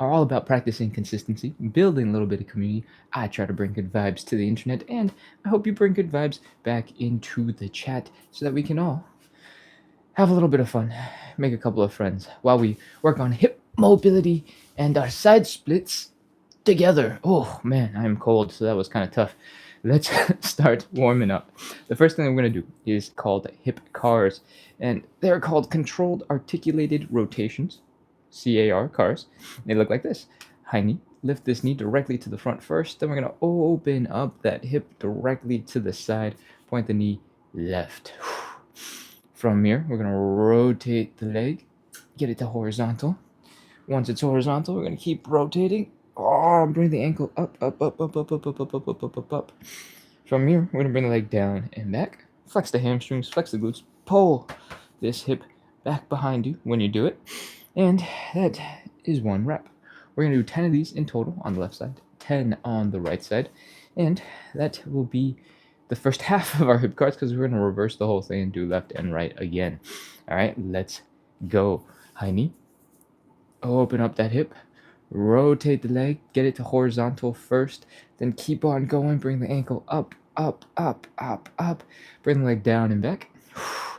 are all about practicing consistency, building a little bit of community. I try to bring good vibes to the internet, and I hope you bring good vibes back into the chat so that we can all have a little bit of fun, make a couple of friends while we work on hip mobility and our side splits together. Oh man, I'm cold, so that was kind of tough. Let's start warming up. The first thing I'm going to do is called hip cars, and they're called controlled articulated rotations, CAR cars. They look like this. High knee, lift this knee directly to the front first, then we're going to open up that hip directly to the side, point the knee left. From here, we're going to rotate the leg, get it to horizontal. Once it's horizontal, we're going to keep rotating. Oh, bring the ankle up, up, up, up, up, up, up, up, up, up, up, up, up. From here, we're going to bring the leg down and back. Flex the hamstrings, flex the glutes, pull this hip back behind you when you do it. And that is 1 rep. We're going to do 10 of these in total on the left side, 10 on the right side. And that will be the first half of our hip cars because we're going to reverse the whole thing and do left and right again. All right, let's go. High knee. Open up that hip. Rotate the leg, get it to horizontal first, then keep on going, bring the ankle up, up, up, up, up, bring the leg down and back,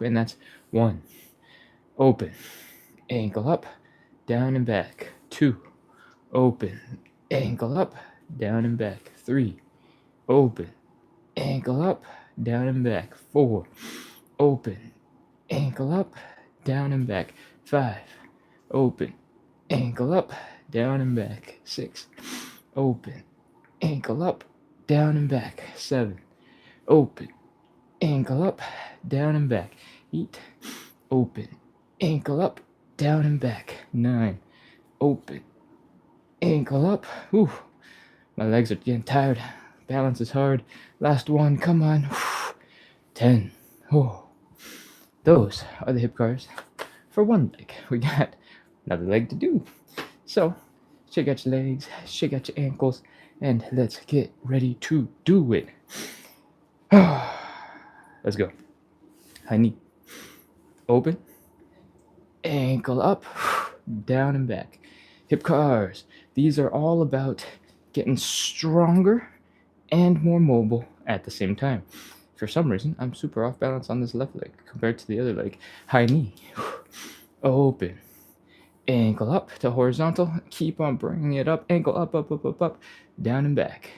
and that's 1. Open, ankle up, down and back, 2. Open, ankle up, down and back, 3. Open, ankle up, down and back, 4. Open, ankle up, down and back, 5. Open, ankle up, down and back, 6. Open, ankle up, down and back, 7. Open, ankle up, down and back, 8. Open, ankle up, down and back, 9. Open, ankle up. Whew, my legs are getting tired. Balance is hard. Last one, come on. 10. Oh, those are the hip cars for 1 leg. We got another leg to do. So, shake out your legs, shake out your ankles, and let's get ready to do it. Let's go. High knee. Open. Ankle up, down and back. Hip cars. These are all about getting stronger and more mobile at the same time. For some reason, I'm super off balance on this left leg compared to the other leg. High knee. Open. Ankle up to horizontal, keep on bringing it up, ankle up, up, up, up, up, down and back.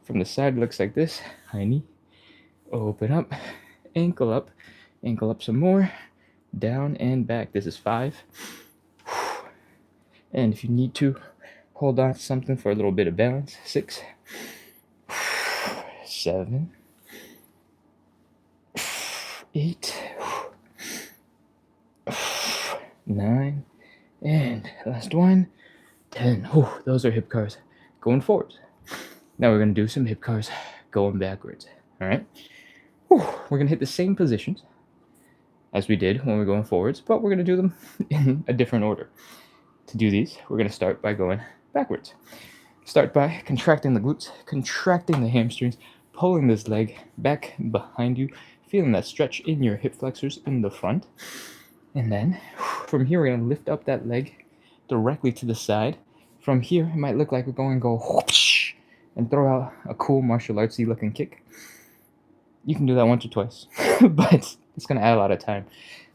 From the side, it looks like this. High knee, open up, ankle up some more, down and back. This is 5. And if you need to, hold on to something for a little bit of balance. 6, 7, 8, 9, and last one, 10. Whew, those are hip cars going forwards. Now we're going to do some hip cars going backwards. All right. Whew, we're going to hit the same positions as we did when we were going forwards, but we're going to do them in a different order. To do these, we're going to start by going backwards. Start by contracting the glutes, contracting the hamstrings, pulling this leg back behind you, feeling that stretch in your hip flexors in the front. And then from here, we're going to lift up that leg directly to the side. From here, it might look like we're going to go whoosh and throw out a cool martial artsy looking kick. You can do that once or twice, but it's going to add a lot of time.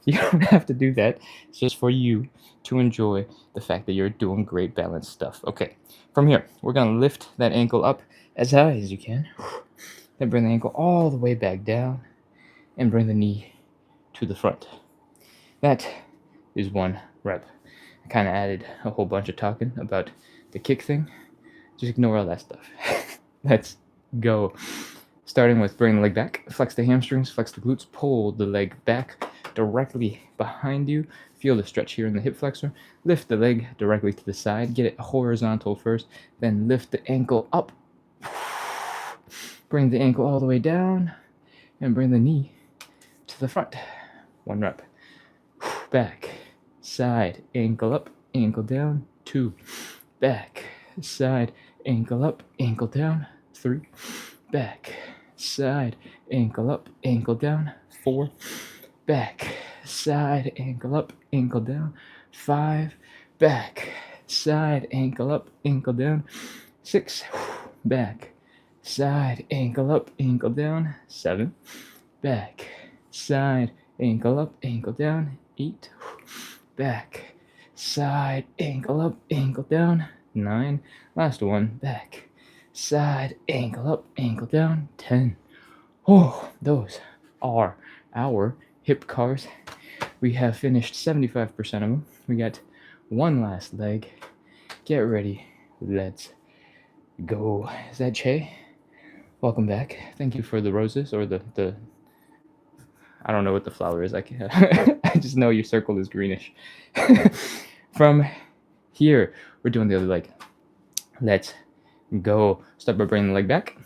You don't have to do that. It's just for you to enjoy the fact that you're doing great balanced stuff. Okay, from here, we're going to lift that ankle up as high as you can. Then bring the ankle all the way back down and bring the knee to the front. That is 1 rep. I kind of added a whole bunch of talking about the kick thing. Just ignore all that stuff. Let's go. Starting with bring the leg back, flex the hamstrings, flex the glutes, pull the leg back directly behind you. Feel the stretch here in the hip flexor. Lift the leg directly to the side. Get it horizontal first, then lift the ankle up. Bring the ankle all the way down and bring the knee to the front. 1 rep. Back, side, ankle up, ankle down. 2. Back, side, ankle up, ankle down. 3. Back, side, ankle up, ankle down. 4. Back, side, ankle up, ankle down. 5. Back, side, ankle up, ankle down. 6, back, side, ankle up, ankle down. 7, back, side, ankle up, ankle down. 8, back, side, ankle up, ankle down. 9, last one, back, side, ankle up, ankle down. 10. Oh, those are our hip cars. We have finished 75% of them. We got one last leg. Get ready. Let's go. Is that Che? Welcome back. Thank you for the roses or the I don't know what the flower is. I just know your circle is greenish. From here, we're doing the other leg. Let's go. Start by bringing the leg back.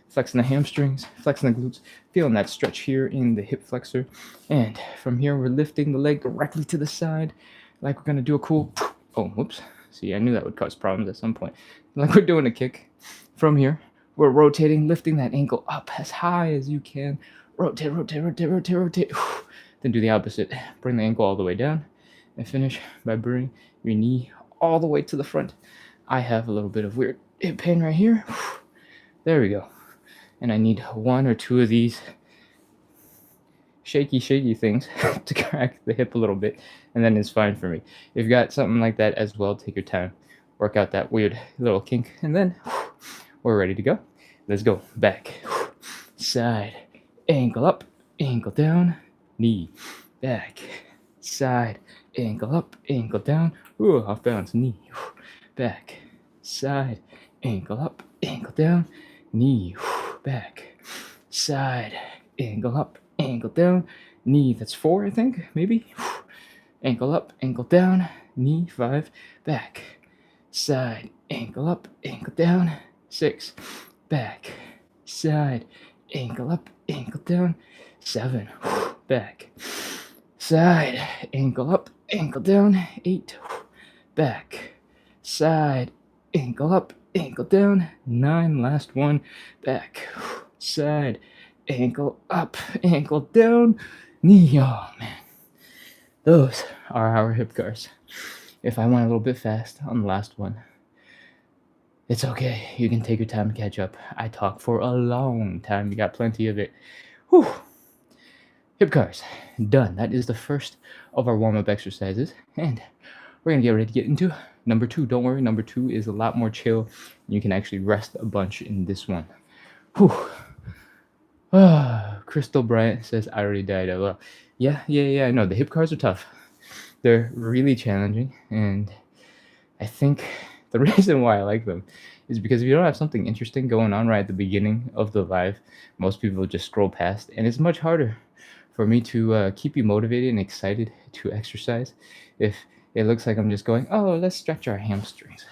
Flexing the hamstrings, flexing the glutes, feeling that stretch here in the hip flexor. And from here, we're lifting the leg directly to the side, like we're gonna do a cool, oh, whoops. See, I knew that would cause problems at some point. Like we're doing a kick. From here, we're rotating, lifting that ankle up as high as you can. Rotate, rotate, rotate, rotate, rotate. Then do the opposite. Bring the ankle all the way down and finish by bringing your knee all the way to the front. I have a little bit of weird hip pain right here. There we go. And I need 1 or 2 of these shaky things to crack the hip a little bit, and then it's fine for me. If you've got something like that as well, take your time. Work out that weird little kink, and then we're ready to go. Let's go. Back, side, ankle up, ankle down, knee, back, side, ankle up, ankle down, off balance, knee, back, side, ankle up, ankle down, knee, back, side, ankle up, ankle down, knee. That's 4, I think, maybe. Ankle up, ankle down, knee. 5, back, side, ankle up, ankle down. 6, back, side, ankle up, ankle down. 7, back, side, ankle up, ankle down. 8, back, side, ankle up, ankle down. 9, last one, back, side, ankle up, ankle down, knee. Oh man, those are our hip cars. If I went a little bit fast on the last one, it's okay. You can take your time to catch up. I talk for a long time. You got plenty of it. Whew. Hip cars, done. That is the first of our warm-up exercises, and we're gonna get ready to get into number 2. Don't worry, number 2 is a lot more chill. You can actually rest a bunch in this one. Whew. Crystal Bryant says, I already died. Well, yeah, I know. The hip cars are tough. They're really challenging, and I think the reason why I like them is because if you don't have something interesting going on right at the beginning of the live, most people just scroll past, and it's much harder for me to keep you motivated and excited to exercise if it looks like I'm just going, oh, let's stretch our hamstrings.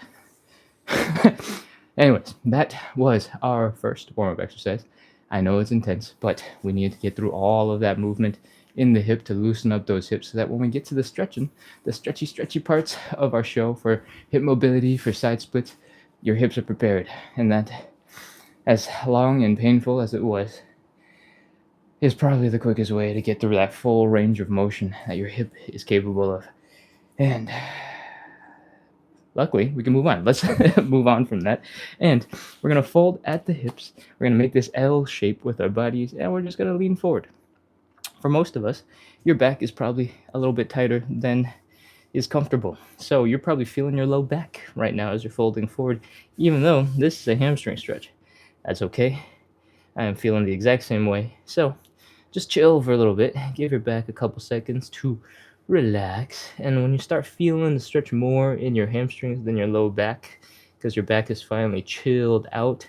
Anyways, that was our first warm-up exercise. I know it's intense, but we need to get through all of that movement in the hip to loosen up those hips so that when we get to the stretching, the stretchy parts of our show for hip mobility, for side splits, your hips are prepared. And that, as long and painful as it was, is probably the quickest way to get through that full range of motion that your hip is capable of. And luckily, we can move on. Let's move on from that. And we're going to fold at the hips. We're going to make this L shape with our bodies, and we're just going to lean forward. For most of us, your back is probably a little bit tighter than is comfortable. So you're probably feeling your low back right now as you're folding forward, even though this is a hamstring stretch. That's okay. I am feeling the exact same way. So just chill for a little bit. Give your back a couple seconds to relax. And when you start feeling the stretch more in your hamstrings than your low back, because your back is finally chilled out,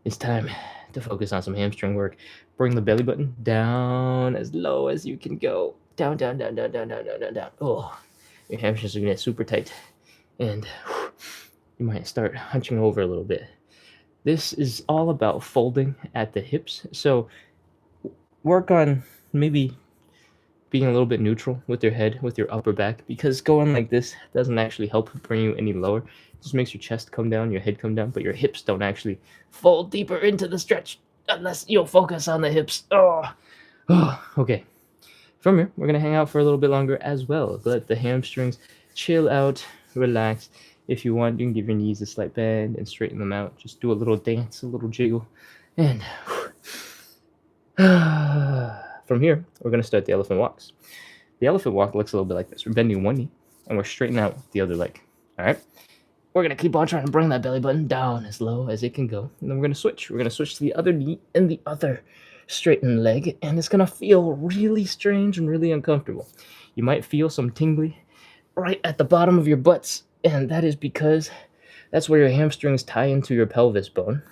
it's time to focus on some hamstring work. Bring the belly button down as low as you can go. Down. Oh, your hamstrings are gonna get super tight. And you might start hunching over a little bit. This is all about folding at the hips. So work on maybe being a little bit neutral with your head, with your upper back, because going like this doesn't actually help bring you any lower. It just makes your chest come down, your head come down, but your hips don't actually fold deeper into the stretch unless you focus on the hips. Okay. From here, we're going to hang out for a little bit longer as well. Let the hamstrings chill out, relax. If you want, you can give your knees a slight bend and straighten them out. Just do a little dance, a little jiggle, and from here, we're going to start the elephant walks. The elephant walk looks a little bit like this. We're bending one knee, and we're straightening out the other leg. All right? We're going to keep on trying to bring that belly button down as low as it can go. And then we're going to switch. We're going to switch to the other knee and the other straightened leg, and it's going to feel really strange and really uncomfortable. You might feel some tingly right at the bottom of your butts, and that is because that's where your hamstrings tie into your pelvis bone.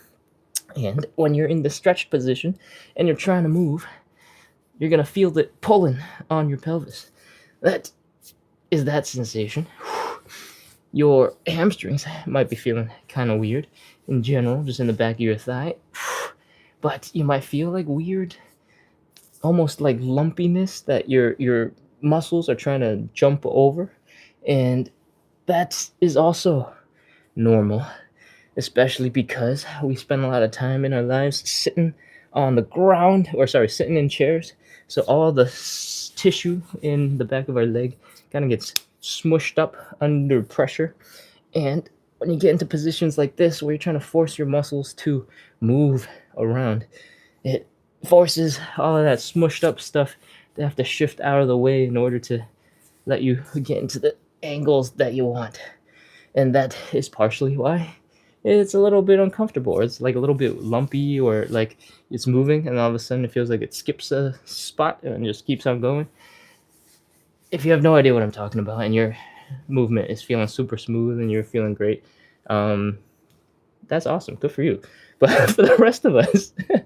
And when you're in the stretched position and you're trying to move, you're going to feel it pulling on your pelvis. That is that sensation. Your hamstrings might be feeling kind of weird in general, just in the back of your thigh. But you might feel like weird, almost like lumpiness that your muscles are trying to jump over. And that is also normal, especially because we spend a lot of time in our lives sitting on the ground, sitting in chairs. So all the tissue in the back of our leg kind of gets smushed up under pressure. And when you get into positions like this, where you're trying to force your muscles to move around, it forces all of that smushed up stuff to have to shift out of the way in order to let you get into the angles that you want. And that is partially why it's a little bit uncomfortable, or it's like a little bit lumpy, or like it's moving and all of a sudden it feels like it skips a spot and just keeps on going. If you have no idea what I'm talking about and your movement is feeling super smooth and you're feeling great, that's awesome. Good for you. But for the rest of us, if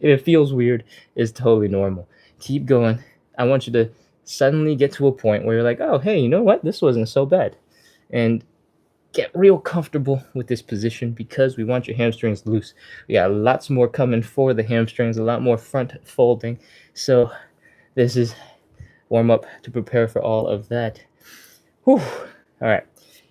it feels weird, it's totally normal. Keep going. I want you to suddenly get to a point where you're like, oh, hey, you know what? This wasn't so bad. And get real comfortable with this position, because we want your hamstrings loose. We got lots more coming for the hamstrings, a lot more front folding. So this is warm up to prepare for all of that. Whew. All right.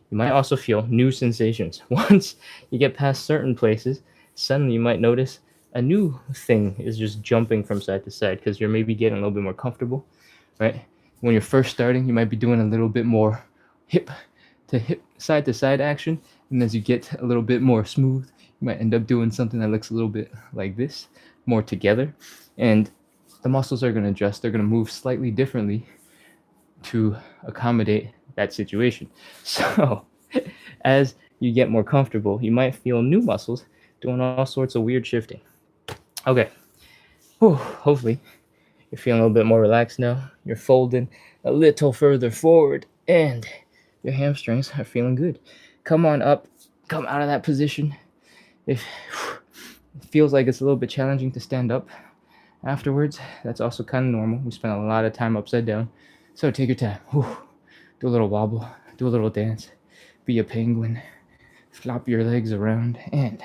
You might also feel new sensations. Once you get past certain places, suddenly you might notice a new thing is just jumping from side to side, because you're maybe getting a little bit more comfortable, right? When you're first starting, you might be doing a little bit more hip to hip, side to side action. And as you get a little bit more smooth, you might end up doing something that looks a little bit like this, more together. And the muscles are going to adjust. They're going to move slightly differently to accommodate that situation. So as you get more comfortable, you might feel new muscles doing all sorts of weird shifting. Okay. Whew. Hopefully you're feeling a little bit more relaxed now. You're folding a little further forward and your hamstrings are feeling good. Come on up. Come out of that position. If it feels like it's a little bit challenging to stand up afterwards, that's also kind of normal. We spend a lot of time upside down. So take your time. Whew. Do a little wobble. Do a little dance. Be a penguin. Flop your legs around and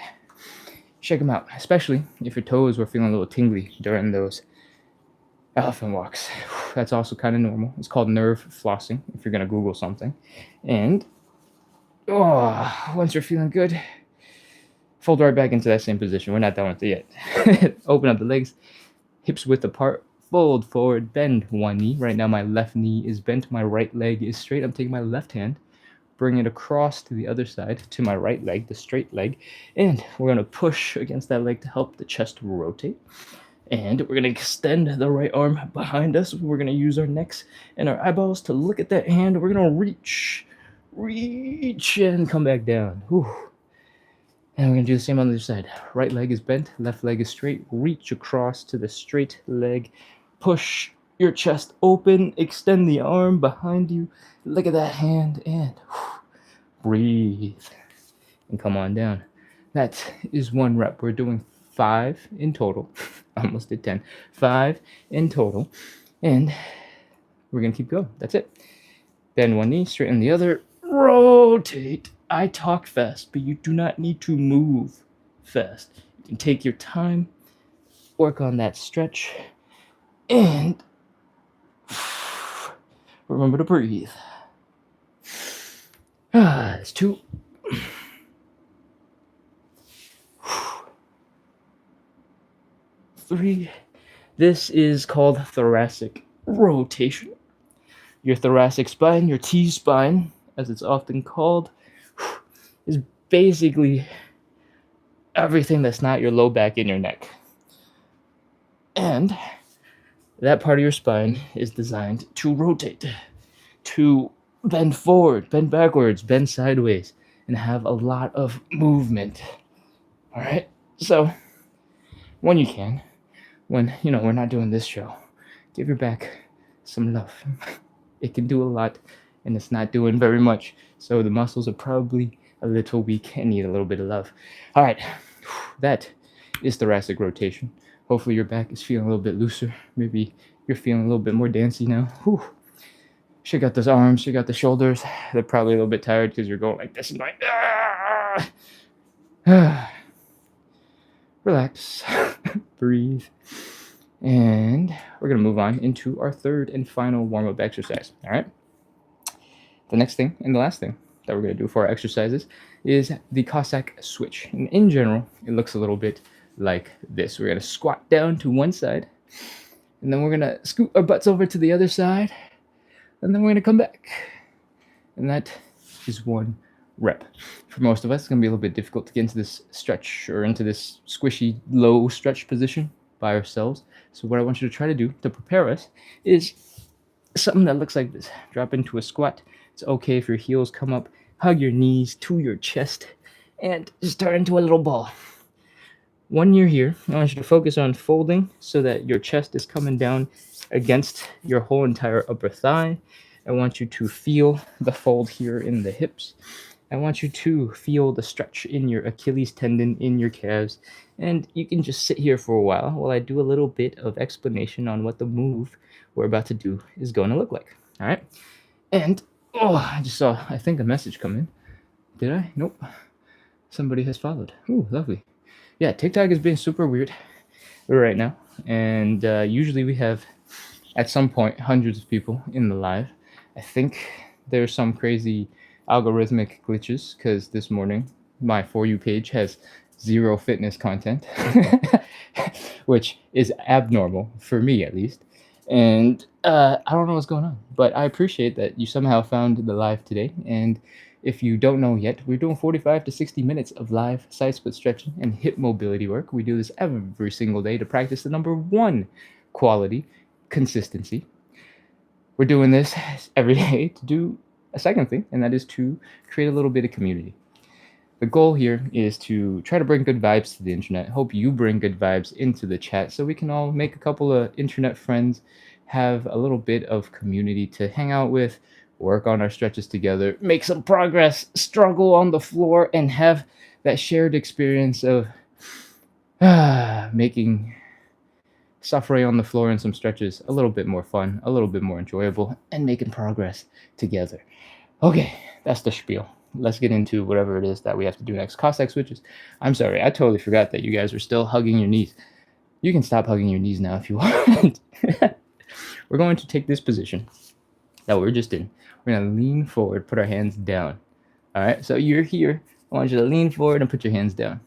shake them out, especially if your toes were feeling a little tingly during those elephant walks. That's also kind of normal. It's called nerve flossing, if you're going to Google something. And once you're feeling good, fold right back into that same position. We're not done with it yet. Open up the legs, hips width apart, fold forward, bend one knee. Right now my left knee is bent, my right leg is straight. I'm taking my left hand, bring it across to the other side, to my right leg, the straight leg, and we're going to push against that leg to help the chest rotate. And we're going to extend the right arm behind us. We're going to use our necks and our eyeballs to look at that hand. We're going to reach, and come back down. Whew. And we're going to do the same on the other side. Right leg is bent, left leg is straight. Reach across to the straight leg. Push your chest open, extend the arm behind you. Look at that hand, and breathe. And come on down. That is one rep. We're doing 5 in total. Almost did 10. 5 in total. And we're going to keep going. That's it. Bend one knee, straighten the other. Rotate. I talk fast, but you do not need to move fast. You can take your time, work on that stretch, and remember to breathe. It's 2. 3. This is called thoracic rotation. Your thoracic spine, your T-spine, as it's often called, is basically everything that's not your low back and your neck. And that part of your spine is designed to rotate, to bend forward, bend backwards, bend sideways, and have a lot of movement. All right? So, when you can, when, we're not doing this show, give your back some love. It can do a lot, and it's not doing very much. So the muscles are probably a little weak and need a little bit of love. All right, that is thoracic rotation. Hopefully your back is feeling a little bit looser. Maybe you're feeling a little bit more dancey now. Whew. Check out those arms, check out the shoulders. They're probably a little bit tired because you're going like this and like, relax, breathe. And we're going to move on into our third and final warm-up exercise. All right. The next thing and the last thing that we're going to do for our exercises is the Cossack switch. And in general, it looks a little bit like this. We're going to squat down to one side, and then we're going to scoot our butts over to the other side, and then we're going to come back. And that is one rep. For most of us, it's going to be a little bit difficult to get into this stretch or into this squishy low stretch position by ourselves. So what I want you to try to do to prepare us is something that looks like this. Drop into a squat. It's okay if your heels come up. Hug your knees to your chest and just turn into a little ball. When you're here, I want you to focus on folding so that your chest is coming down against your whole entire upper thigh. I want you to feel the fold here in the hips. I want you to feel the stretch in your Achilles tendon, in your calves, and you can just sit here for a while I do a little bit of explanation on what the move we're about to do is going to look like. All right? And, I just saw, I think, a message come in. Did I? Nope. Somebody has followed. Ooh, lovely. Yeah, TikTok is being super weird right now, and usually we have, at some point, hundreds of people in the live. I think there's some crazy algorithmic glitches because this morning my For You page has 0 fitness content, which is abnormal for me at least. And I don't know what's going on, but I appreciate that you somehow found the live today. And if you don't know yet, we're doing 45 to 60 minutes of live side split stretching and hip mobility work. We do this every single day to practice the number one quality, consistency. We're doing this every day to do a second thing, and that is to create a little bit of community. The goal here is to try to bring good vibes to the internet. Hope you bring good vibes into the chat so we can all make a couple of internet friends, have a little bit of community to hang out with, work on our stretches together, make some progress, struggle on the floor, and have that shared experience of making suffering on the floor in some stretches a little bit more fun, a little bit more enjoyable, and making progress together. Okay, that's the spiel. Let's get into whatever it is that we have to do next. Cossack switches. I'm sorry, I totally forgot that you guys were still hugging your knees. You can stop hugging your knees now if you want. We're going to take this position that we're just in. We're going to lean forward, put our hands down. All right, so you're here. I want you to lean forward and put your hands down.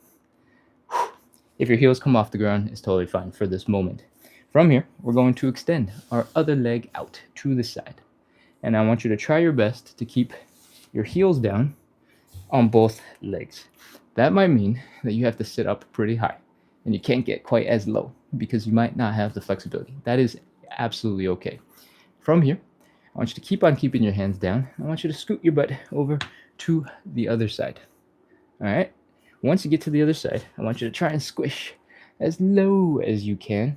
If your heels come off the ground, it's totally fine for this moment. From here, we're going to extend our other leg out to the side. And I want you to try your best to keep your heels down on both legs. That might mean that you have to sit up pretty high and you can't get quite as low because you might not have the flexibility. That is absolutely okay. From here, I want you to keep on keeping your hands down. I want you to scoot your butt over to the other side. All right? Once you get to the other side, I want you to try and squish as low as you can,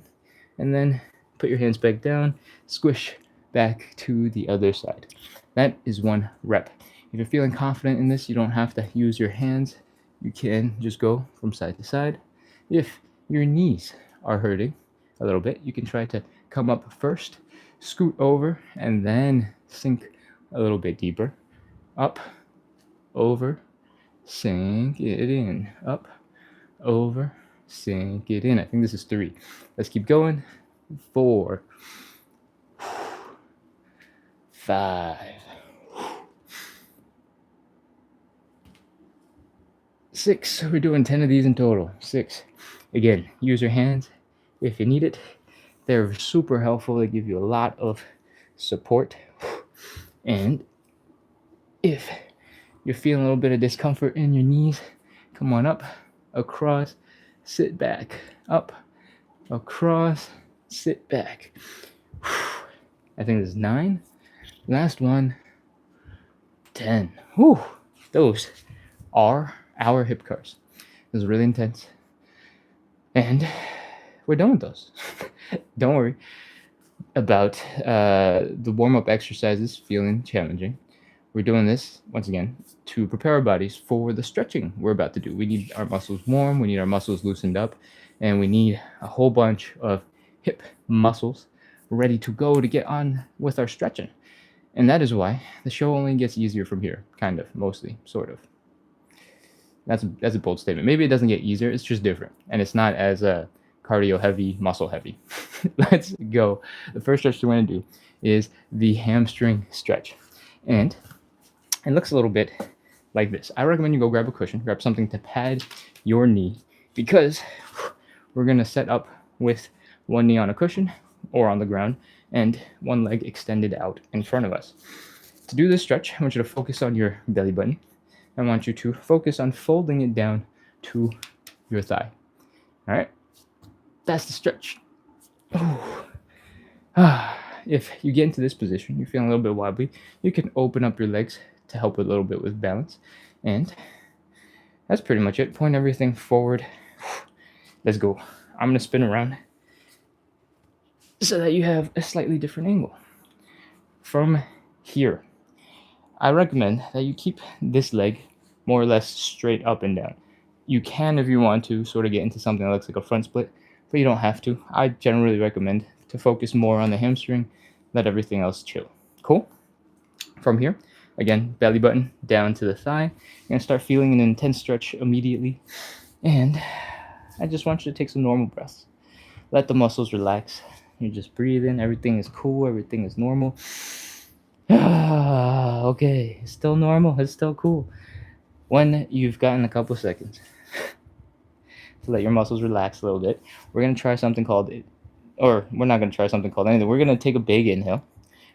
and then put your hands back down, squish back to the other side. That is one rep. If you're feeling confident in this, you don't have to use your hands. You can just go from side to side. If your knees are hurting a little bit, you can try to come up first, scoot over, and then sink a little bit deeper. Up, over, sink it in. Up, over, sink it in. I think this is 3. Let's keep going. 4, 5, 6. We're doing 10 of these in total. 6. Again, use your hands if you need it. They're super helpful. They give you a lot of support. And if you're feeling a little bit of discomfort in your knees, come on up, across, sit back, up, across, sit back. I think this is 9. Last one, 10. Whew. Those are our hip cars. It was really intense. And we're done with those. Don't worry about the warm-up exercises feeling challenging. We're doing this, once again, to prepare our bodies for the stretching we're about to do. We need our muscles warm, we need our muscles loosened up, and we need a whole bunch of hip muscles ready to go to get on with our stretching. And that is why the show only gets easier from here, kind of, mostly, sort of. That's a bold statement. Maybe it doesn't get easier, it's just different. And it's not as cardio heavy, muscle heavy. Let's go. The first stretch we're going to do is the hamstring stretch. And it looks a little bit like this. I recommend you go grab a cushion, grab something to pad your knee, because we're going to set up with one knee on a cushion or on the ground and one leg extended out in front of us. To do this stretch, I want you to focus on your belly button. I want you to focus on folding it down to your thigh. All right? That's the stretch. If you get into this position, you're feeling a little bit wobbly, you can open up your legs to help a little bit with balance. And that's pretty much it. Point everything forward. Let's go. I'm going to spin around so that you have a slightly different angle. From here, I recommend that you keep this leg more or less straight up and down. You can, if you want to, sort of get into something that looks like a front split, but you don't have to. I generally recommend to focus more on the hamstring, let everything else chill. Cool? From here, again, belly button down to the thigh. You're going to start feeling an intense stretch immediately. And I just want you to take some normal breaths. Let the muscles relax. You just breathe in. Everything is cool. Everything is normal. Okay, it's still normal. It's still cool. When you've gotten a couple seconds to let your muscles relax a little bit, we're going to try something called, or we're not going to try something called anything. We're going to take a big inhale.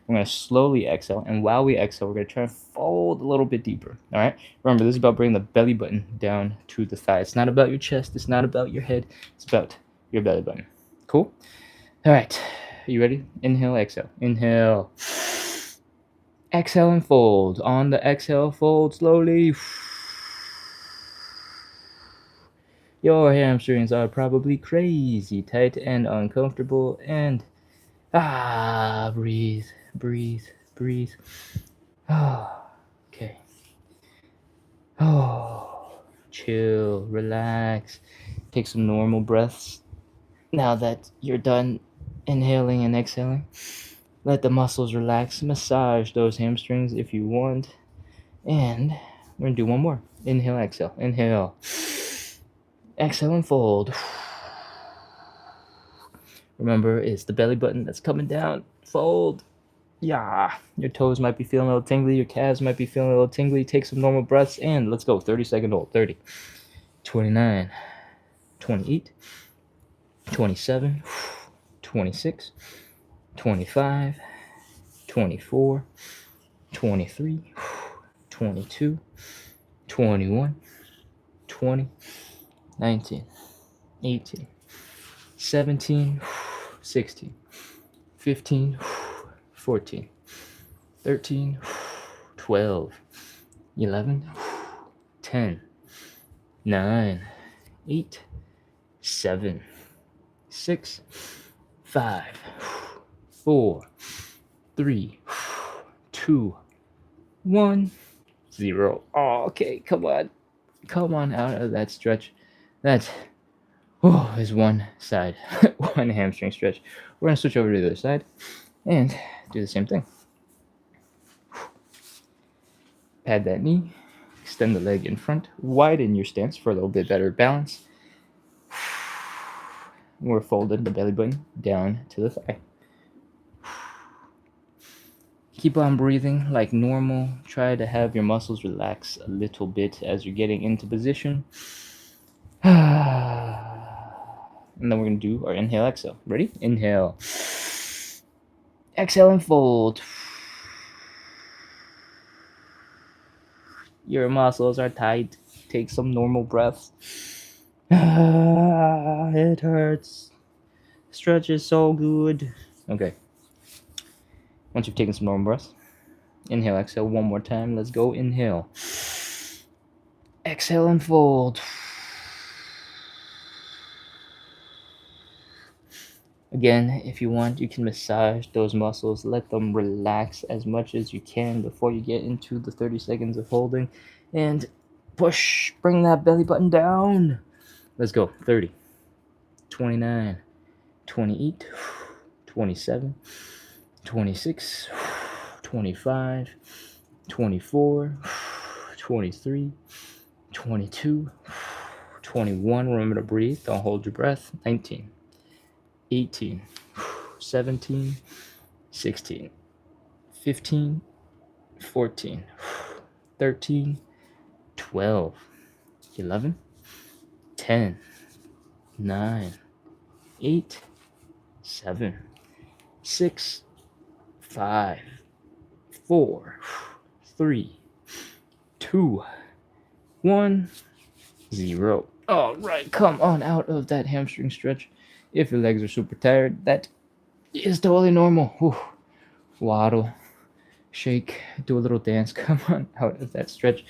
We're going to slowly exhale. And while we exhale, we're going to try and fold a little bit deeper. All right? Remember, this is about bringing the belly button down to the thigh. It's not about your chest. It's not about your head. It's about your belly button. Cool? All right. Are you ready? Inhale, exhale. Inhale. Exhale and fold. On the exhale, fold slowly. Your hamstrings are probably crazy tight and uncomfortable, and breathe, breathe, breathe. Okay. Chill, relax. Take some normal breaths. Now that you're done inhaling and exhaling, let the muscles relax. Massage those hamstrings if you want. And we're going to do one more. Inhale, exhale. Inhale. Exhale and fold. Remember, it's the belly button that's coming down. Fold. Yeah. Your toes might be feeling a little tingly. Your calves might be feeling a little tingly. Take some normal breaths and let's go. 30-second hold. 30. 29. 28. 27. 26. 25. 24. 23. 22. 21. 20. 19. 18. 17. 16. 15. 14. 13. 12. 11. 10. 9. 8. 7. 6. 5. 4. 3. 2. 1. 0. Oh, okay, come on. Come on out of that stretch. That is one side, one hamstring stretch. We're going to switch over to the other side and do the same thing. Pad that knee, extend the leg in front, widen your stance for a little bit better balance. We're folding the belly button down to the thigh. Keep on breathing like normal. Try to have your muscles relax a little bit as you're getting into position. And then we're going to do our inhale, exhale. Ready? Inhale. Exhale and fold. Your muscles are tight. Take some normal breaths. It hurts. Stretch is so good. Okay. Once you've taken some normal breaths, inhale, exhale one more time. Let's go. Inhale. Exhale and fold. Again, if you want, you can massage those muscles. Let them relax as much as you can before you get into the 30 seconds of holding. And push. Bring that belly button down. Let's go. 30, 29, 28, 27, 26, 25, 24, 23, 22, 21. Remember to breathe. Don't hold your breath. 19, 18, 17, 16, 15, 14, 13, 12, 11, 10, 9, 8, 7, 6, 5, 4, 3, 2, 1, 0. All right, come on out of that hamstring stretch. If your legs are super tired, that is totally normal. Whew. Waddle, shake, do a little dance. Come on out of that stretch.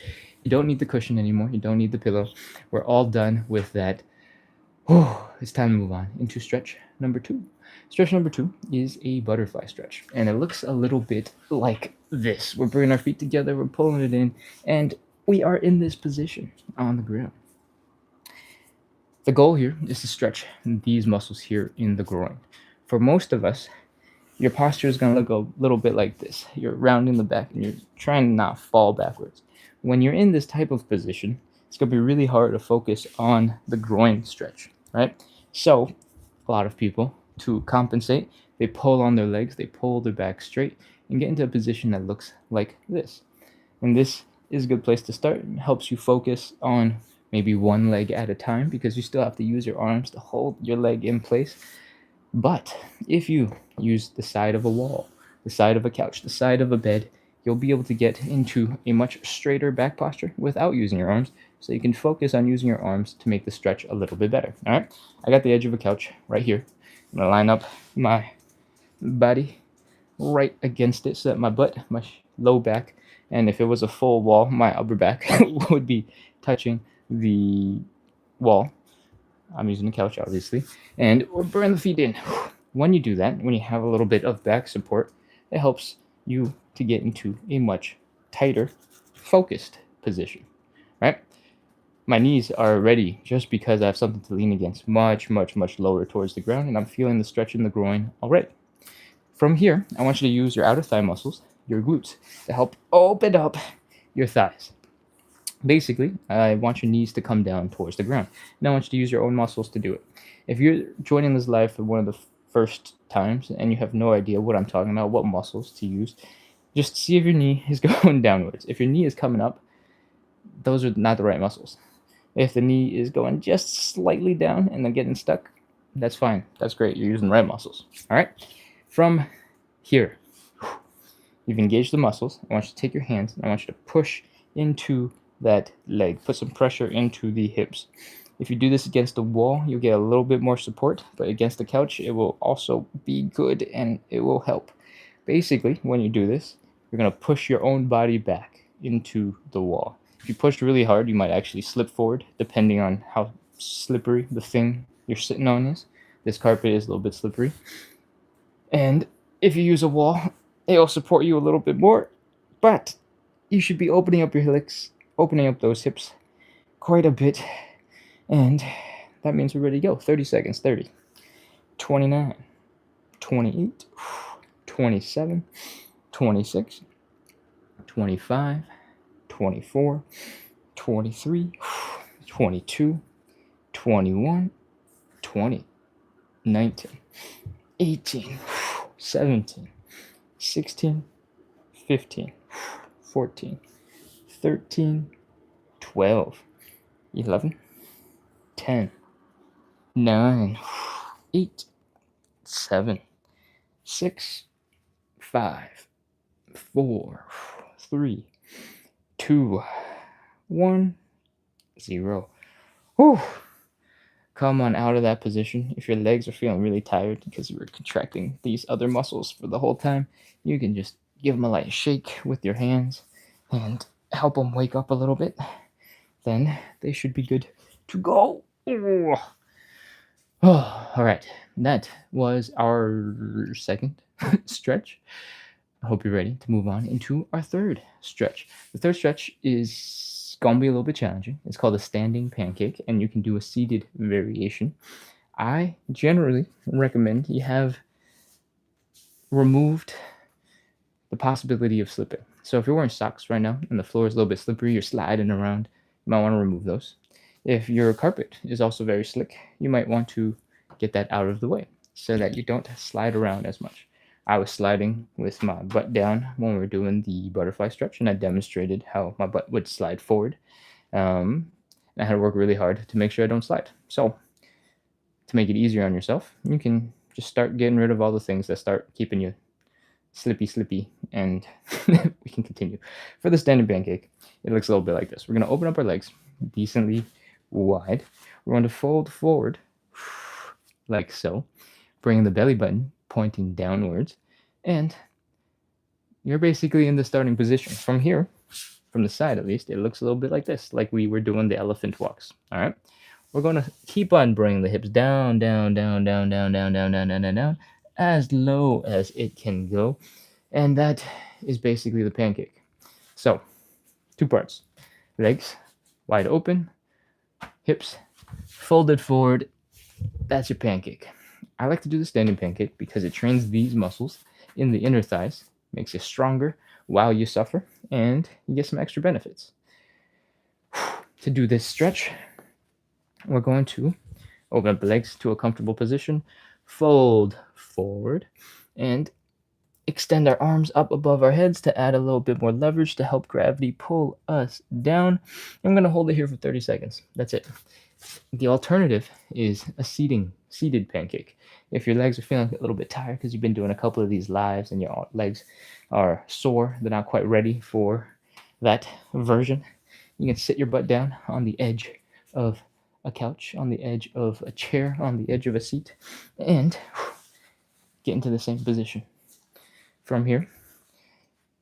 You don't need the cushion anymore. You don't need the pillow. We're all done with that. It's time to move on into stretch number 2. Stretch number 2 is a butterfly stretch, and it looks a little bit like this. We're bringing our feet together, we're pulling it in, and we are in this position on the ground. The goal here is to stretch these muscles here in the groin. For most of us, your posture is going to look a little bit like this. You're rounding the back and you're trying to not fall backwards. When you're in this type of position, it's going to be really hard to focus on the groin stretch, right? So a lot of people, to compensate, they pull on their legs, they pull their back straight and get into a position that looks like this. And this is a good place to start. It helps you focus on maybe one leg at a time, because you still have to use your arms to hold your leg in place. But if you use the side of a wall, the side of a couch, the side of a bed, you'll be able to get into a much straighter back posture without using your arms, so you can focus on using your arms to make the stretch a little bit better. All right, I got the edge of a couch right here. I'm gonna line up my body right against it so that my butt, my low back, and if it was a full wall, my upper back would be touching the wall. I'm using the couch, obviously, and we're bringing the feet in. When you do that, when you have a little bit of back support, it helps you to get into a much tighter, focused position, right? My knees are ready just because I have something to lean against, much, much, much lower towards the ground, and I'm feeling the stretch in the groin already. From here, I want you to use your outer thigh muscles, your glutes, to help open up your thighs. Basically, I want your knees to come down towards the ground, and I want you to use your own muscles to do it. If you're joining this live for one of the first times and you have no idea what I'm talking about, what muscles to use, just see if your knee is going downwards. If your knee is coming up, those are not the right muscles. If the knee is going just slightly down and then getting stuck, that's fine. That's great. You're using the right muscles. All right. From here, you've engaged the muscles. I want you to take your hands and I want you to push into that leg. Put some pressure into the hips. If you do this against the wall, you'll get a little bit more support, but against the couch, it will also be good and it will help. Basically, when you do this, you're going to push your own body back into the wall. If you push really hard, you might actually slip forward, depending on how slippery the thing you're sitting on is. This carpet is a little bit slippery. And if you use a wall, it'll support you a little bit more, but you should be opening up your legs, opening up those hips quite a bit. And that means we're ready to go. 30 seconds. 30, 29, 28, 27, 26, 25, 24, 23, 22, 21, 20, 19, 18, 17, 16, 15, 14, 13, 12, 11, 10, 9, 8, 7, 6, 5, 4, 3, 2, 1, 0. Whew. Come on out of that position. If your legs are feeling really tired because you were contracting these other muscles for the whole time, you can just give them a light shake with your hands and help them wake up a little bit. Then they should be good to go. Oh, all right. That was our second stretch. I hope you're ready to move on into our third stretch. The third stretch is going to be a little bit challenging. It's called a standing pancake, and you can do a seated variation. I generally recommend you have removed the possibility of slipping. So if you're wearing socks right now and the floor is a little bit slippery, you're sliding around, you might want to remove those. If your carpet is also very slick, you might want to get that out of the way so that you don't slide around as much. I was sliding with my butt down when we were doing the butterfly stretch, and I demonstrated how my butt would slide forward. I had to work really hard to make sure I don't slide. So, to make it easier on yourself, you can just start getting rid of all the things that start keeping you slippy, and we can continue. For the standing pancake, it looks a little bit like this. We're going to open up our legs decently wide. We're going to fold forward like so, bringing the belly button pointing downwards, and you're basically in the starting position. From here, from the side at least, it looks a little bit like this, like we were doing the elephant walks. All right, we're going to keep on bringing the hips down, as low as it can go, and that is basically the pancake. So, 2 parts: legs wide open, hips folded forward. That's your pancake. I like to do the standing pancake because it trains these muscles in the inner thighs, makes you stronger while you suffer, and you get some extra benefits. To do this stretch, we're going to open up the legs to a comfortable position, fold forward, and extend our arms up above our heads to add a little bit more leverage to help gravity pull us down. I'm going to hold it here for 30 seconds. That's it. The alternative is a seated pancake. If your legs are feeling a little bit tired because you've been doing a couple of these lives and your legs are sore, they're not quite ready for that version, you can sit your butt down on the edge of a couch, on the edge of a chair, on the edge of a seat, and get into the same position. From here,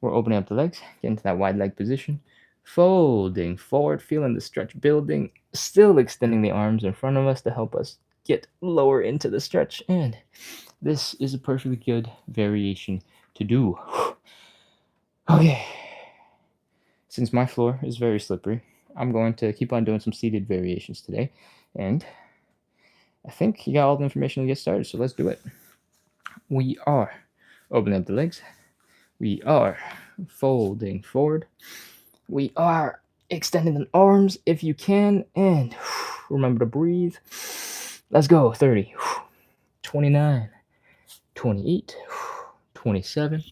we're opening up the legs, get into that wide leg position, folding forward, feeling the stretch building, still extending the arms in front of us to help us get lower into the stretch. And this is a perfectly good variation to do. Okay. Since my floor is very slippery, I'm going to keep on doing some seated variations today. And I think you got all the information to get started, so let's do it. We are opening up the legs. We are folding forward. We are extending the arms if you can, and remember to breathe. Let's go. 30, 29, 28, 27,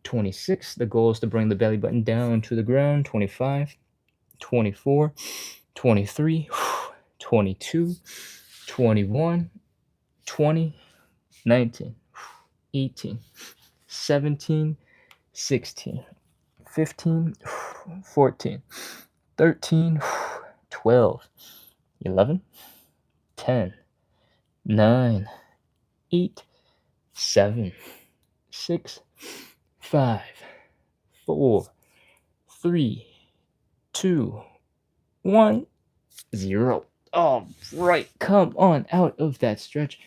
26. The goal is to bring the belly button down to the ground. 25, 24, 23, 22, 21, 20, 19, 18, 17, 16, 15, 14, 13, 12, 11, 10, 9, 8, 7, 6, 5, 4, 3, 2, 1, 0. All right, come on out of that stretch.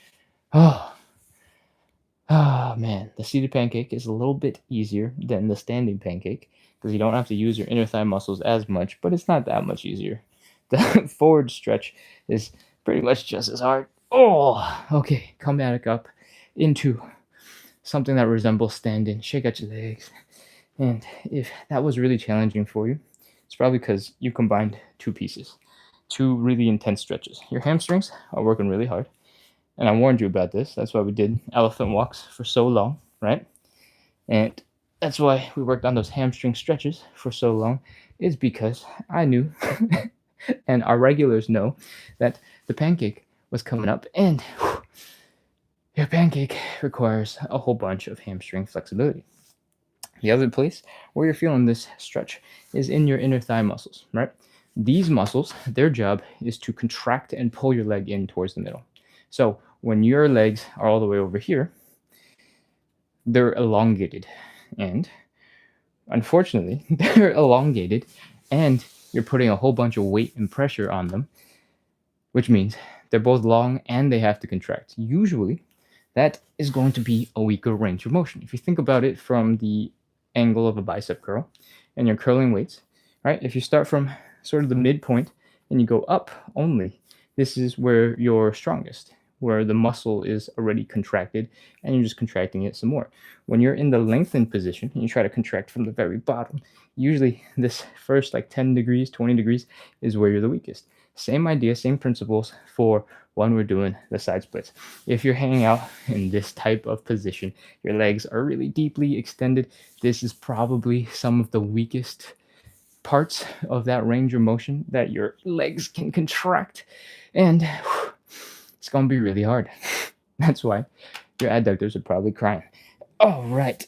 Man, the seated pancake is a little bit easier than the standing pancake because you don't have to use your inner thigh muscles as much, but it's not that much easier. The forward stretch is pretty much just as hard. Okay, come back up into something that resembles standing. Shake out your legs. And if that was really challenging for you, it's probably because you combined 2 pieces, 2 really intense stretches. Your hamstrings are working really hard. And I warned you about this. That's why we did elephant walks for so long, right? And that's why we worked on those hamstring stretches for so long, is because I knew, and our regulars know, that the pancake was coming up. And your pancake requires a whole bunch of hamstring flexibility. The other place where you're feeling this stretch is in your inner thigh muscles, right? These muscles, their job is to contract and pull your leg in towards the middle. So when your legs are all the way over here, they're elongated. And unfortunately, they're elongated, and you're putting a whole bunch of weight and pressure on them, which means they're both long and they have to contract. Usually, that is going to be a weaker range of motion. If you think about it from the angle of a bicep curl and you're curling weights, right? If you start from sort of the midpoint and you go up only, this is where you're strongest, where the muscle is already contracted and you're just contracting it some more. When you're in the lengthened position and you try to contract from the very bottom, usually this first like 10 degrees, 20 degrees is where you're the weakest. Same idea, same principles for when we're doing the side splits. If you're hanging out in this type of position, your legs are really deeply extended. This is probably some of the weakest parts of that range of motion that your legs can contract. And it's going to be really hard. That's why your adductors are probably crying. All right.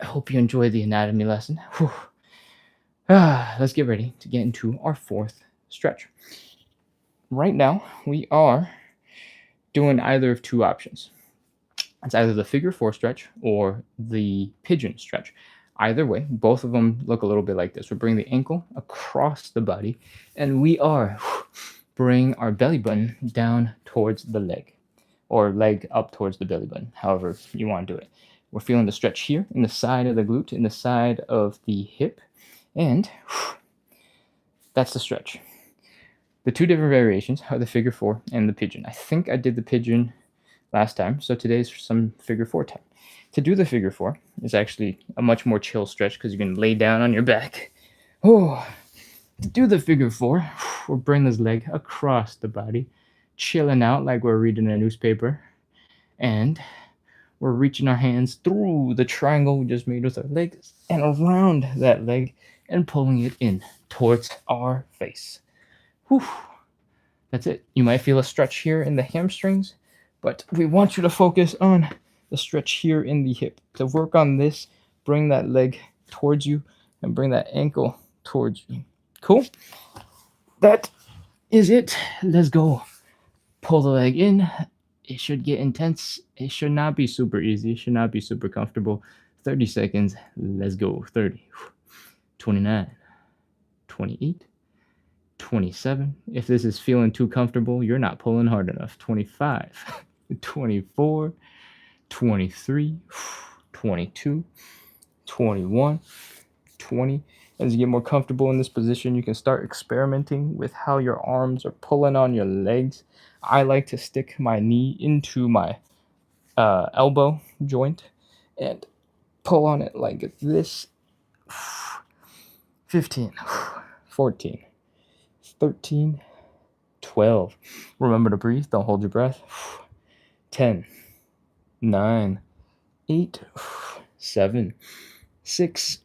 I hope you enjoyed the anatomy lesson. Let's get ready to get into our fourth stretch. Right now, we are doing either of two options. It's either the figure four stretch or the pigeon stretch. Either way, both of them look a little bit like this. We're bringing the ankle across the body, and we are bring our belly button down towards the leg, or leg up towards the belly button, however you want to do it. We're feeling the stretch here in the side of the glute, in the side of the hip, and that's the stretch. The two different variations are the figure four and the pigeon. I think I did the pigeon last time, so today's some figure four time. To do the figure four is actually a much more chill stretch because you can lay down on your back. To do the figure four, we'll bring this leg across the body, chilling out like we're reading a newspaper, and we're reaching our hands through the triangle we just made with our legs and around that leg and pulling it in towards our face. That's it. You might feel a stretch here in the hamstrings, but we want you to focus on the stretch here in the hip. To work on this, bring that leg towards you and bring that ankle towards you. Cool? That is it. Let's go. Pull the leg in. It should get intense. It should not be super easy. It should not be super comfortable. 30 seconds. Let's go. 30, 29, 28, 27. If this is feeling too comfortable, you're not pulling hard enough. 25, 24, 23, 22, 21, 20. As you get more comfortable in this position, you can start experimenting with how your arms are pulling on your legs. I like to stick my knee into my elbow joint and pull on it like this. 15, 14, 13, 12. Remember to breathe. Don't hold your breath. 10, 9, 8, 7, 6,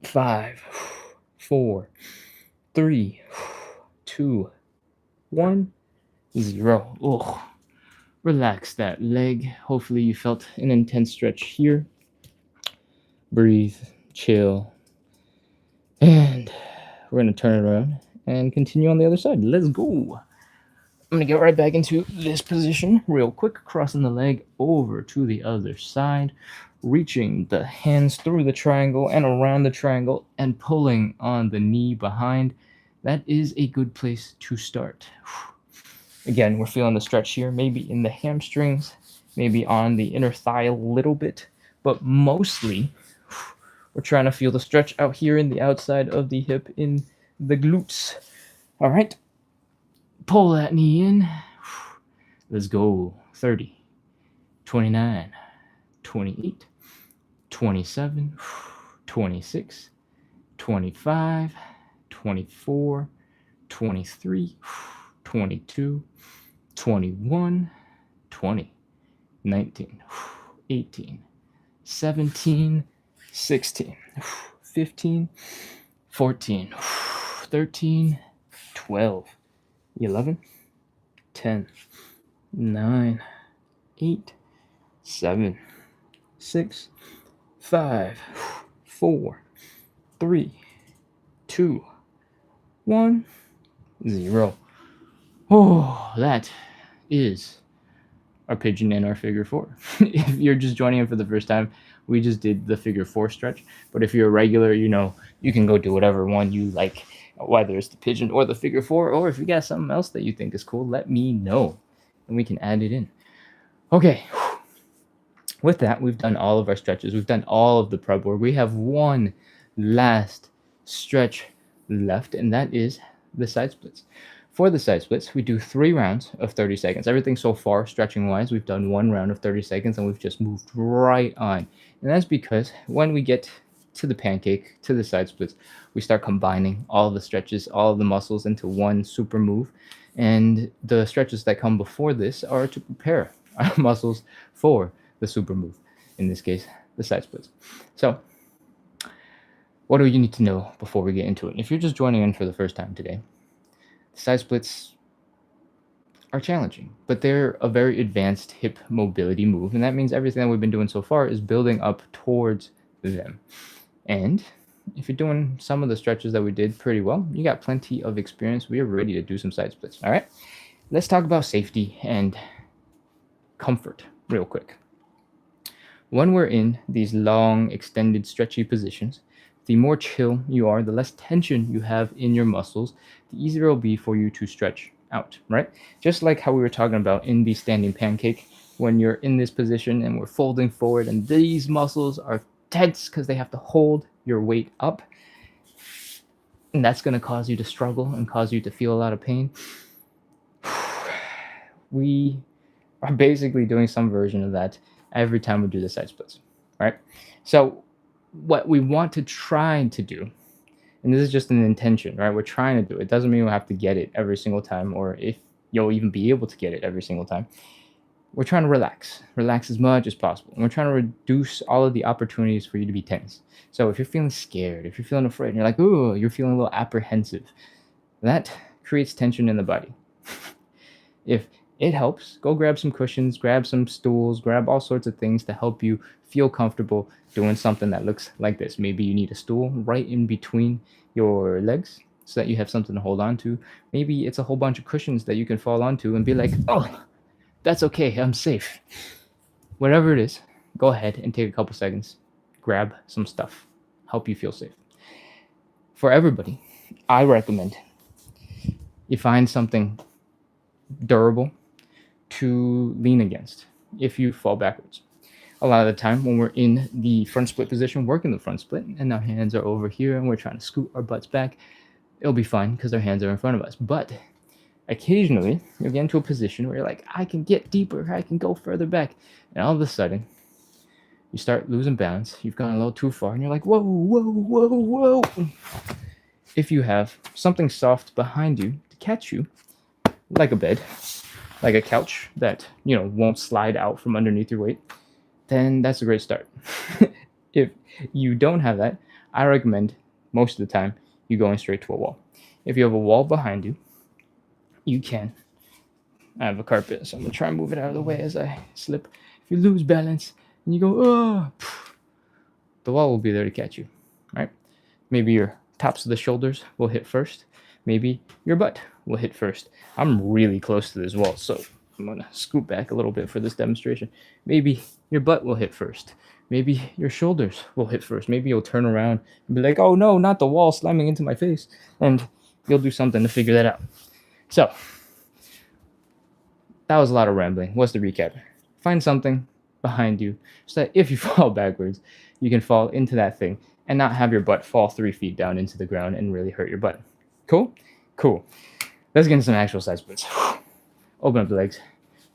5, 4, 3, 2, 1, 0. Relax that leg. Hopefully you felt an intense stretch here. Breathe, chill, and we're going to turn it around and continue on the other side. Let's go. I'm going to get right back into this position real quick, crossing the leg over to the other side, reaching the hands through the triangle and around the triangle and pulling on the knee behind. That is a good place to start. Again, we're feeling the stretch here, maybe in the hamstrings, maybe on the inner thigh a little bit, but mostly we're trying to feel the stretch out here in the outside of the hip in the glutes. All right. Pull that knee in. Let's go. 30, 29, 28, 27, 26, 25, 24, 23, 22, 21, 20, 19, 18, 17, 16, 15, 14, 13, 12, 11, 10, 9, 8, 7, 6, 5, 4, 3, 2, 1, 0. Oh, that is our pigeon and our figure 4. If you're just joining in for the first time, we just did the figure 4 stretch. But if you're a regular, you can go do whatever one you like, whether it's the pigeon or the figure 4, or if you got something else that you think is cool, let me know and we can add it in. Okay. With that, we've done all of our stretches. We've done all of the prep work. We have one last stretch left, and that is the side splits. For the side splits, we do 3 rounds of 30 seconds. Everything so far, stretching-wise, we've done 1 round of 30 seconds, and we've just moved right on. And that's because when we get to the pancake, to the side splits, we start combining all the stretches, all of the muscles into one super move. And the stretches that come before this are to prepare our muscles for the super move, in this case, the side splits. So, what do you need to know before we get into it? If you're just joining in for the first time today, side splits are challenging, but they're a very advanced hip mobility move, and that means everything that we've been doing so far is building up towards them. And if you're doing some of the stretches that we did pretty well, you got plenty of experience. We are ready to do some side splits. All right, let's talk about safety and comfort real quick. When we're in these long, extended, stretchy positions, the more chill you are, the less tension you have in your muscles, the easier it'll be for you to stretch out, right? Just like how we were talking about in the standing pancake, when you're in this position and we're folding forward and these muscles are tense because they have to hold your weight up, and that's going to cause you to struggle and cause you to feel a lot of pain. We are basically doing some version of that every time we do the side splits, right? So what we want to try to do, and this is just an intention, right? We're trying to do it. Doesn't mean we'll have to get it every single time, or if you'll even be able to get it every single time. We're trying to relax as much as possible. And we're trying to reduce all of the opportunities for you to be tense. So if you're feeling scared, if you're feeling afraid, and you're like, ooh, you're feeling a little apprehensive, that creates tension in the body. If it helps, go grab some cushions, grab some stools, grab all sorts of things to help you feel comfortable doing something that looks like this. Maybe you need a stool right in between your legs so that you have something to hold on to. Maybe it's a whole bunch of cushions that you can fall onto and be like, oh, that's okay, I'm safe. Whatever it is, go ahead and take a couple seconds, grab some stuff, help you feel safe. For everybody, I recommend you find something durable to lean against if you fall backwards. A lot of the time when we're in the front split position, working the front split, and our hands are over here and we're trying to scoot our butts back, it'll be fine because our hands are in front of us. But occasionally, you'll get into a position where you're like, I can get deeper, I can go further back. And all of a sudden, you start losing balance. You've gone a little too far, and you're like, whoa, whoa, whoa, whoa. If you have something soft behind you to catch you, like a bed, like a couch that, won't slide out from underneath your weight, then that's a great start. If you don't have that, I recommend most of the time you going straight to a wall. If you have a wall behind you, you can. I have a carpet, so I'm going to try and move it out of the way as I slip. If you lose balance and you go, oh, the wall will be there to catch you, right? Maybe your tops of the shoulders will hit first. Maybe your butt will hit first. I'm really close to this wall, so I'm going to scoot back a little bit for this demonstration. Maybe your butt will hit first. Maybe your shoulders will hit first. Maybe you'll turn around and be like, oh no, not the wall slamming into my face. And you'll do something to figure that out. So, that was a lot of rambling. What's the recap? Find something behind you so that if you fall backwards, you can fall into that thing and not have your butt fall 3 feet down into the ground and really hurt your butt. Cool? Cool. Let's get into some actual side splits. Open up the legs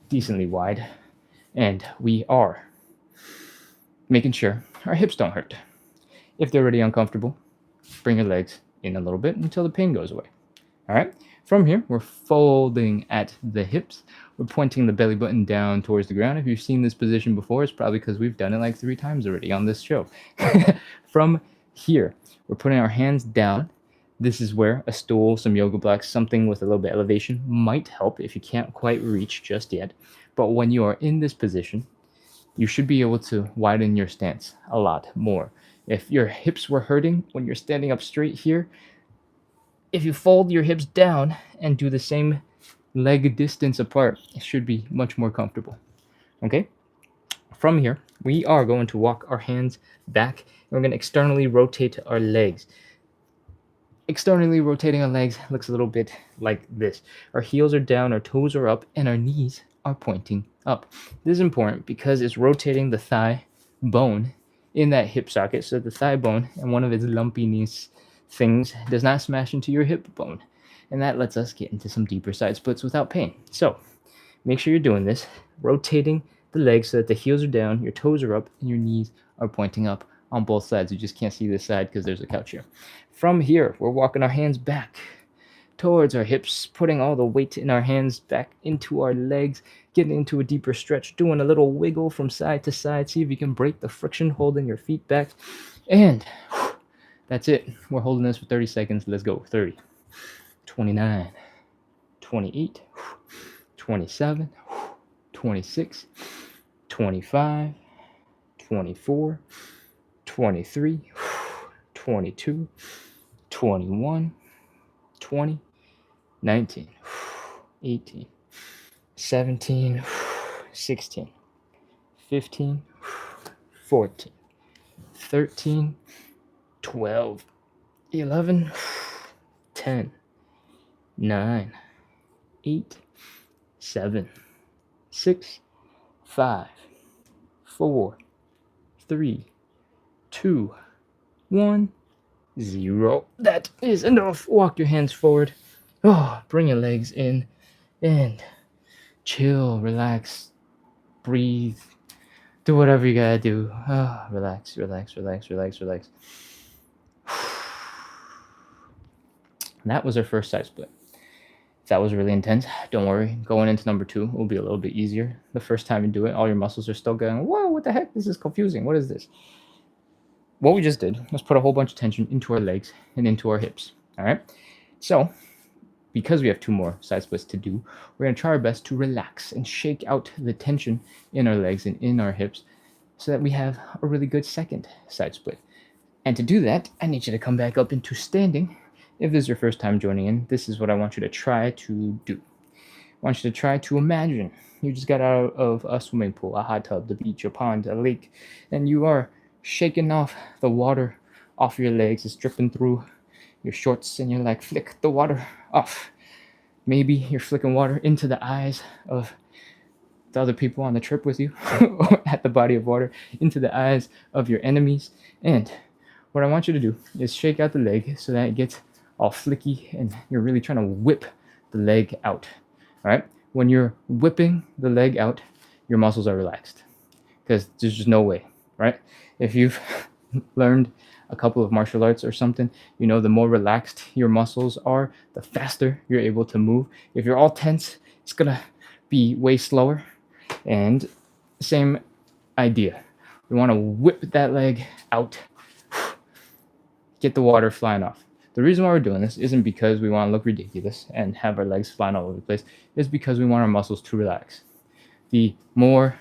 decently wide. And we are making sure our hips don't hurt. If they're already uncomfortable, bring your legs in a little bit until the pain goes away. All right? From here, we're folding at the hips. We're pointing the belly button down towards the ground. If you've seen this position before, it's probably because we've done it like 3 times already on this show. From here, we're putting our hands down. This is where a stool, some yoga blocks, something with a little bit of elevation might help if you can't quite reach just yet. But when you are in this position, you should be able to widen your stance a lot more. If your hips were hurting when you're standing up straight here, if you fold your hips down and do the same leg distance apart, it should be much more comfortable. Okay? From here, we are going to walk our hands back and we're going to externally rotate our legs. Externally rotating our legs looks a little bit like this. Our heels are down, our toes are up, and our knees are pointing up. This is important because it's rotating the thigh bone in that hip socket so that the thigh bone and one of its lumpiness things does not smash into your hip bone. And that lets us get into some deeper side splits without pain. So make sure you're doing this, rotating the legs so that the heels are down, your toes are up, and your knees are pointing up on both sides. You just can't see this side because there's a couch here. From here, we're walking our hands back towards our hips, putting all the weight in our hands back into our legs, getting into a deeper stretch, doing a little wiggle from side to side. See if you can break the friction holding your feet back. And that's it. We're holding this for 30 seconds. Let's go. 30, 29, 28, 27, 26, 25, 24, 23, 22, 21, 20, 19, 18, 17, 16, 15, 14, 13, 12, 11, 10, 9, 8, 7, 6, 5, 4, 3, 2, 1, 0. That is enough. Walk your hands forward. Oh, bring your legs in and chill, relax, breathe, do whatever you gotta do. Oh, relax, relax, relax, relax, relax. That was our first side split. If that was really intense, don't worry. Going into number 2 will be a little bit easier. The first time you do it, all your muscles are still going, whoa, what the heck? This is confusing. What is this? What we just did was put a whole bunch of tension into our legs and into our hips. All right. So because we have 2 more side splits to do, we're going to try our best to relax and shake out the tension in our legs and in our hips so that we have a really good second side split. And to do that, I need you to come back up into standing. If this is your first time joining in, this is what I want you to try to do. I want you to try to imagine you just got out of a swimming pool, a hot tub, the beach, a pond, a lake, and you are shaking off the water off your legs. It's dripping through your shorts and you're like, flick the water off. Maybe you're flicking water into the eyes of the other people on the trip with you or at the body of water, into the eyes of your enemies. And what I want you to do is shake out the leg so that it gets all flicky and you're really trying to whip the leg out. All right. When you're whipping the leg out, your muscles are relaxed because there's just no way, right? If you've learned a couple of martial arts or something, you know, the more relaxed your muscles are, the faster you're able to move. If you're all tense, it's going to be way slower. And same idea. We want to whip that leg out, get the water flying off. The reason why we're doing this isn't because we want to look ridiculous and have our legs flying all over the place. It's because we want our muscles to relax. The more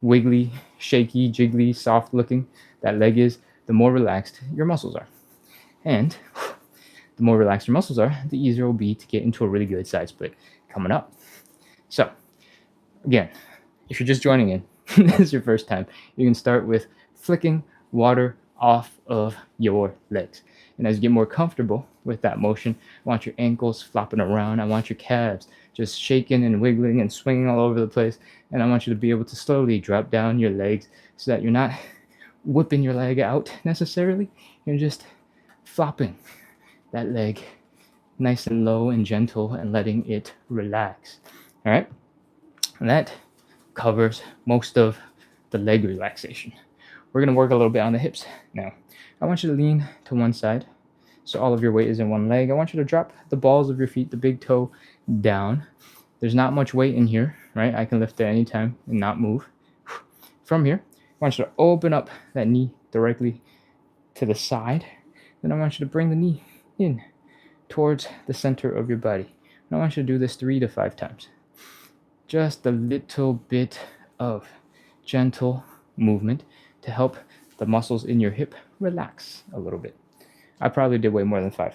wiggly, shaky, jiggly, soft looking that leg is, the more relaxed your muscles are. And the more relaxed your muscles are, the easier it will be to get into a really good side split coming up. So, again, if you're just joining in, this is your first time, you can start with flicking water off of your legs. And as you get more comfortable with that motion, I want your ankles flopping around. I want your calves just shaking and wiggling and swinging all over the place. And I want you to be able to slowly drop down your legs so that you're not whipping your leg out necessarily. You're just flopping that leg nice and low and gentle and letting it relax. All right. And that covers most of the leg relaxation. We're going to work a little bit on the hips now. I want you to lean to one side so all of your weight is in one leg. I want you to drop the balls of your feet, the big toe, down. There's not much weight in here, right? I can lift at any time and not move. From here, I want you to open up that knee directly to the side. Then I want you to bring the knee in towards the center of your body. And I want you to do this 3 to 5 times. Just a little bit of gentle movement to help the muscles in your hip relax a little bit. I probably did way more than 5.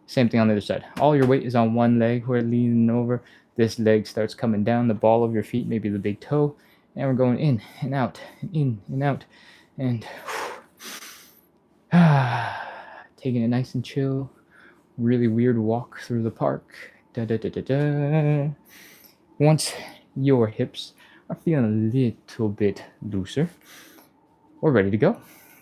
Same thing on the other side. All your weight is on one leg. We're leaning over. This leg starts coming down the ball of your feet, maybe the big toe. And we're going in and out, and in and out. And taking it nice and chill. Really weird walk through the park. Da da da da da. Once your hips are feeling a little bit looser, we're ready to go.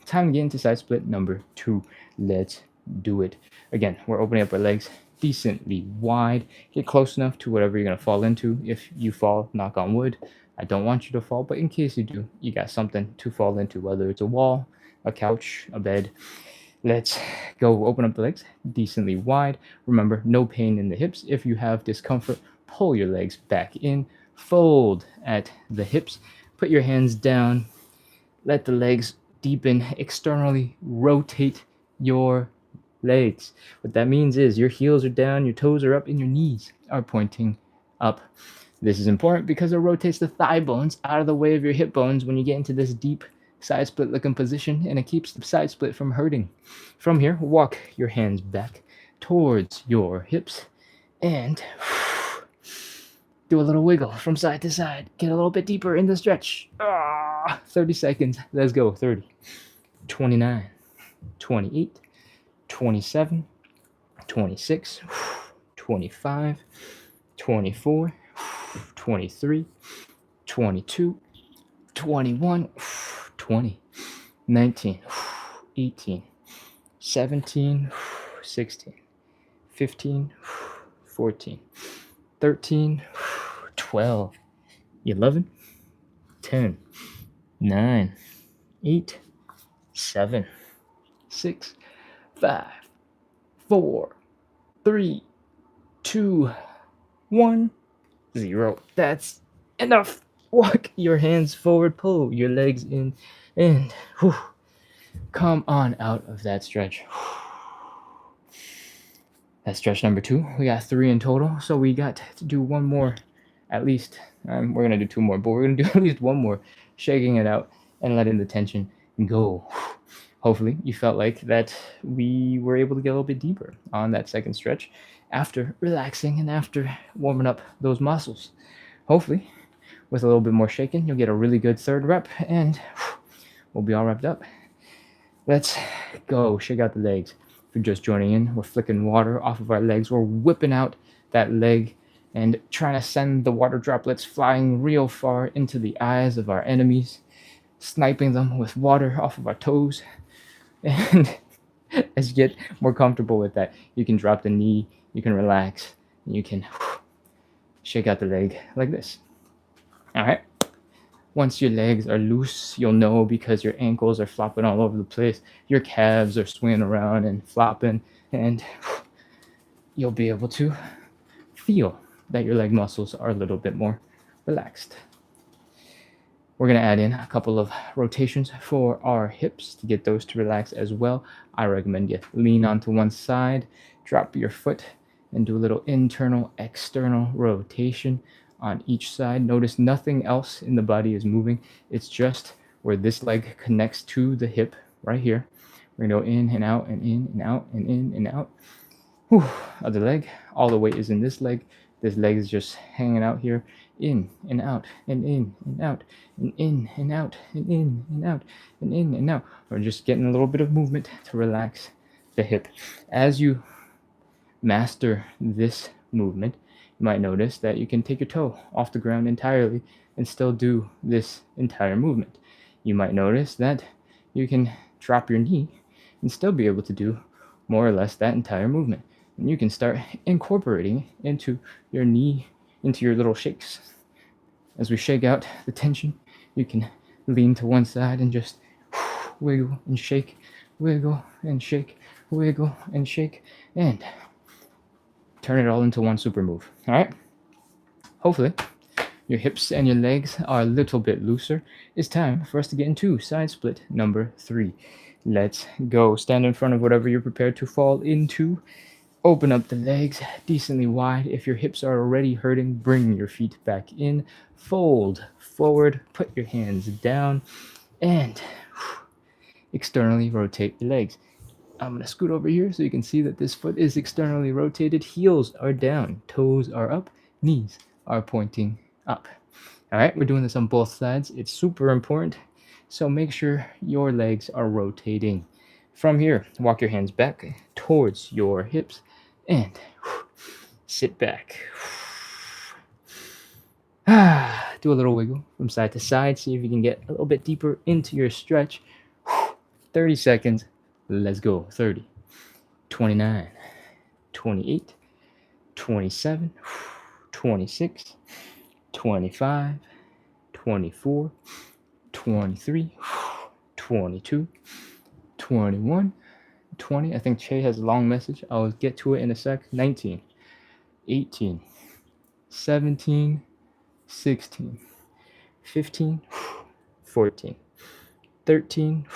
Time to get into side split number 2. Let's do it. Again, we're opening up our legs decently wide. Get close enough to whatever you're going to fall into. If you fall, knock on wood. I don't want you to fall, but in case you do, you got something to fall into, whether it's a wall, a couch, a bed. Let's go. Open up the legs decently wide. Remember, no pain in the hips. If you have discomfort, pull your legs back in. Fold at the hips. Put your hands down. Let the legs deepen externally. Rotate your legs. What that means is your heels are down, your toes are up, and your knees are pointing up. This is important because it rotates the thigh bones out of the way of your hip bones when you get into this deep side split looking position, and it keeps the side split from hurting. From here, walk your hands back towards your hips and do a little wiggle from side to side. Get a little bit deeper in the stretch. 30 seconds. Let's go. 30, 29, 28, 27, 26, 25, 24, 23, 22, 21, 20, 19, 18, 17, 16, 15, 14, 13, 12, 11, 10, 9, 8, 7, 6, 5, 4, 3, 2, 1, 0. That's enough. Walk your hands forward, pull your legs in, and come on out of that stretch. That's stretch number 2. We got 3 in total, so we got to do one more at least. We're going to do 2 more, but we're going to do at least one more, shaking it out and letting the tension go. Hopefully you felt like that we were able to get a little bit deeper on that second stretch after relaxing and after warming up those muscles. Hopefully with a little bit more shaking, you'll get a really good third rep and we'll be all wrapped up. Let's go. Shake out the legs. If you're just joining in, we're flicking water off of our legs. We're whipping out that leg and trying to send the water droplets flying real far into the eyes of our enemies, sniping them with water off of our toes. And as you get more comfortable with that, you can drop the knee, you can relax, and you can shake out the leg like this. All right. Once your legs are loose, you'll know because your ankles are flopping all over the place. Your calves are swinging around and flopping, and you'll be able to feel that your leg muscles are a little bit more relaxed. We're going to add in a couple of rotations for our hips to get those to relax as well. I recommend you lean onto one side, drop your foot, and do a little internal, external rotation on each side. Notice nothing else in the body is moving. It's just where this leg connects to the hip right here. We're going to go in and out and in and out and in and out. Other leg. All the weight is in this leg. This leg is just hanging out here. In and out and in and out and in and out and in and out and in and out. We're just getting a little bit of movement to relax the hip. As you master this movement, you might notice that you can take your toe off the ground entirely and still do this entire movement. You might notice that you can drop your knee and still be able to do more or less that entire movement. And you can start incorporating into your knee, into your little shakes. As we shake out the tension, you can lean to one side and just wiggle and shake, wiggle and shake, wiggle and shake, and turn it all into one super move. All right? Hopefully, your hips and your legs are a little bit looser. It's time for us to get into side split number 3. Let's go. Stand in front of whatever you're prepared to fall into. Open up the legs decently wide. If your hips are already hurting, bring your feet back in. Fold forward. Put your hands down. And externally rotate your legs. I'm going to scoot over here so you can see that this foot is externally rotated. Heels are down, toes are up, knees are pointing up. All right, we're doing this on both sides. It's super important. So make sure your legs are rotating. From here, walk your hands back towards your hips and sit back. Do a little wiggle from side to side. See if you can get a little bit deeper into your stretch. 30 seconds. Let's go. 30, 29, 28, 27, 26, 25, 24, 23, 22, 21, 20. I think Che has a long message. I'll get to it in a sec. 19, 18, 17, 16, 15, 14, 13,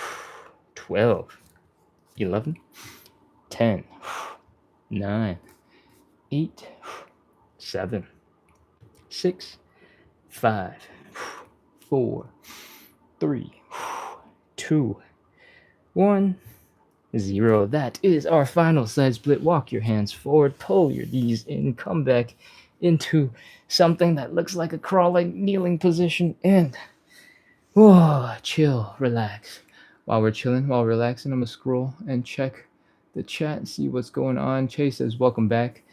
12, 11, 10, 9, 8, 7, 6, 5, 4, 3, 2, 1, 0. That is our final side split. Walk your hands forward, pull your knees in, come back into something that looks like a crawling, kneeling position, and chill, relax. While we're chilling, while relaxing, I'm gonna scroll and check the chat and see what's going on. Chase says, welcome back.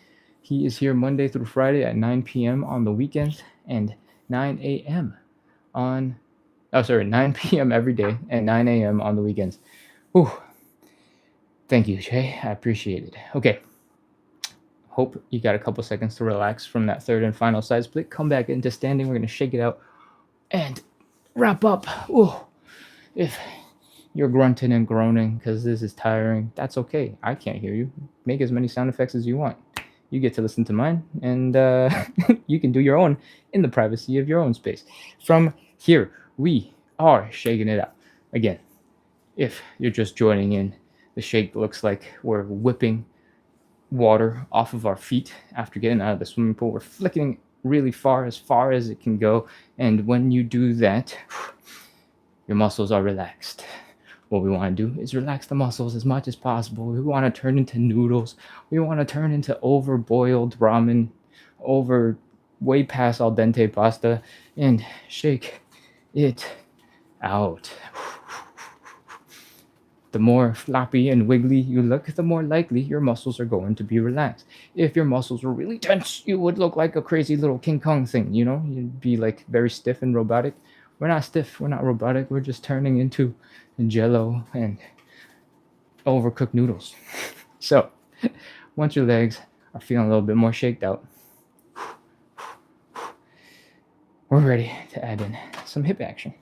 He is here Monday through Friday at 9 p.m. on the weekends and 9 a.m. 9 p.m. every day and 9 a.m. on the weekends. Whew. Thank you, Che. I appreciate it. Okay. Hope you got a couple seconds to relax from that third and final side split. Come back into standing. We're going to shake it out and wrap up. Ooh. If you're grunting and groaning because this is tiring, that's okay. I can't hear you. Make as many sound effects as you want. You get to listen to mine, and you can do your own in the privacy of your own space. From here, we are shaking it out. Again, if you're just joining in, the shake looks like we're whipping water off of our feet after getting out of the swimming pool. We're flicking really far as it can go. And when you do that, your muscles are relaxed. What we want to do is relax the muscles as much as possible. We want to turn into noodles. We want to turn into overboiled ramen, way past al dente pasta, and shake it out. The more floppy and wiggly you look, the more likely your muscles are going to be relaxed. If your muscles were really tense, you would look like a crazy little King Kong thing, you know? You'd be like very stiff and robotic. We're not stiff, we're not robotic, we're just turning into jello and overcooked noodles. So, once your legs are feeling a little bit more shaked out, we're ready to add in some hip action.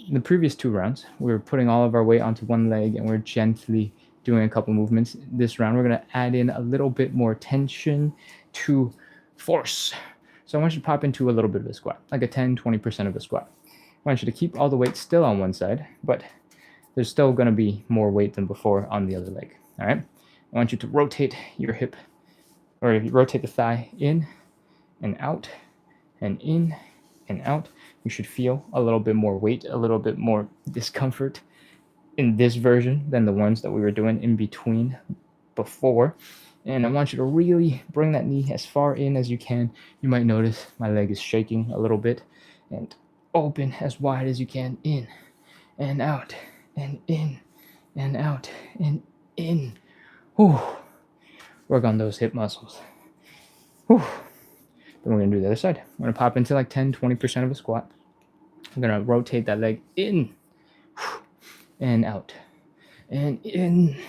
In the previous 2 rounds, we were putting all of our weight onto one leg and we're gently doing a couple movements. This round, we're going to add in a little bit more tension to force. So I want you to pop into a little bit of a squat, like a 10-20% of a squat. I want you to keep all the weight still on one side, but there's still going to be more weight than before on the other leg. All right? I want you to rotate your hip, or rotate the thigh in and out, and in and out. You should feel a little bit more weight, a little bit more discomfort in this version than the ones that we were doing in between before. And I want you to really bring that knee as far in as you can. You might notice my leg is shaking a little bit. And open as wide as you can, in and out, and in and out, and in. Whew. Work on those hip muscles. Whew. Then we're going to do the other side. We're going to pop into like 10-20% of a squat. I'm going to rotate that leg in and out, and in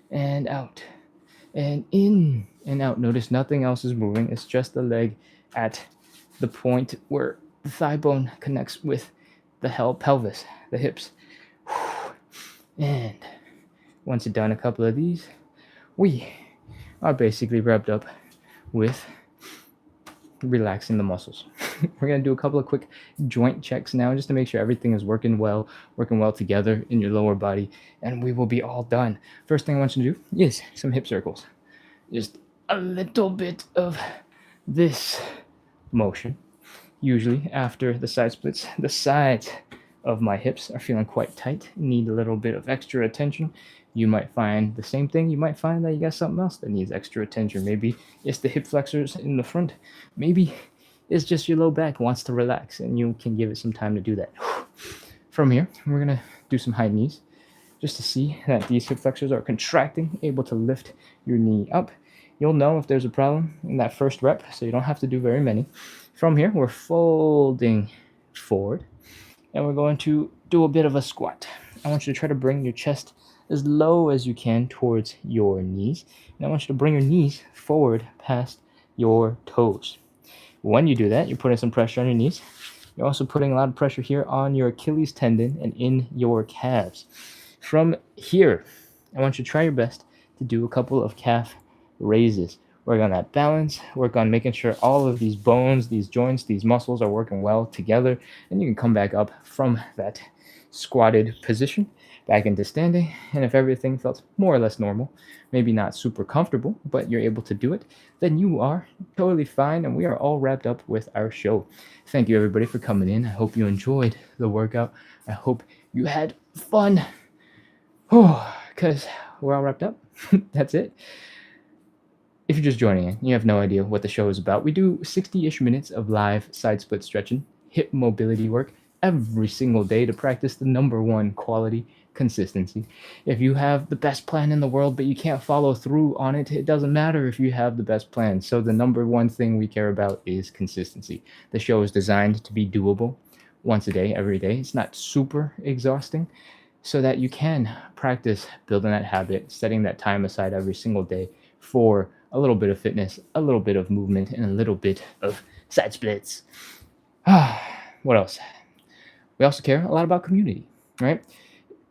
and out, and in and out. Notice nothing else is moving. It's just the leg at the point where the thigh bone connects with the pelvis, the hips. And once you've done a couple of these, we are basically wrapped up with relaxing the muscles. We're going to do a couple of quick joint checks now just to make sure everything is working well together in your lower body, and we will be all done. First thing I want you to do is some hip circles. Just a little bit of this motion. Usually after the side splits, the sides of my hips are feeling quite tight, need a little bit of extra attention, you might find the same thing. You might find that you got something else that needs extra attention. Maybe it's the hip flexors in the front. Maybe it's just your low back wants to relax, and you can give it some time to do that. From here, we're going to do some high knees just to see that these hip flexors are contracting, able to lift your knee up. You'll know if there's a problem in that first rep, so you don't have to do very many. From here, we're folding forward, and we're going to do a bit of a squat. I want you to try to bring your chest as low as you can towards your knees, and I want you to bring your knees forward past your toes. When you do that, you're putting some pressure on your knees. You're also putting a lot of pressure here on your Achilles tendon and in your calves. From here, I want you to try your best to do a couple of calf raises. Work on that balance, work on making sure all of these bones, these joints, these muscles are working well together, and you can come back up from that squatted position back into standing. And if everything felt more or less normal, maybe not super comfortable, but you're able to do it, then you are totally fine, and we are all wrapped up with our show. Thank you, everybody, for coming in. I hope you enjoyed the workout. I hope you had fun. Because we're all wrapped up. That's it. If you're just joining in, you have no idea what the show is about. We do 60-ish minutes of live side split stretching, hip mobility work every single day to practice the number one quality, consistency. If you have the best plan in the world, but you can't follow through on it, it doesn't matter if you have the best plan. So the number one thing we care about is consistency. The show is designed to be doable once a day, every day. It's not super exhausting, so that you can practice building that habit, setting that time aside every single day for a little bit of fitness, a little bit of movement, and a little bit of side splits. What else? We also care a lot about community, right?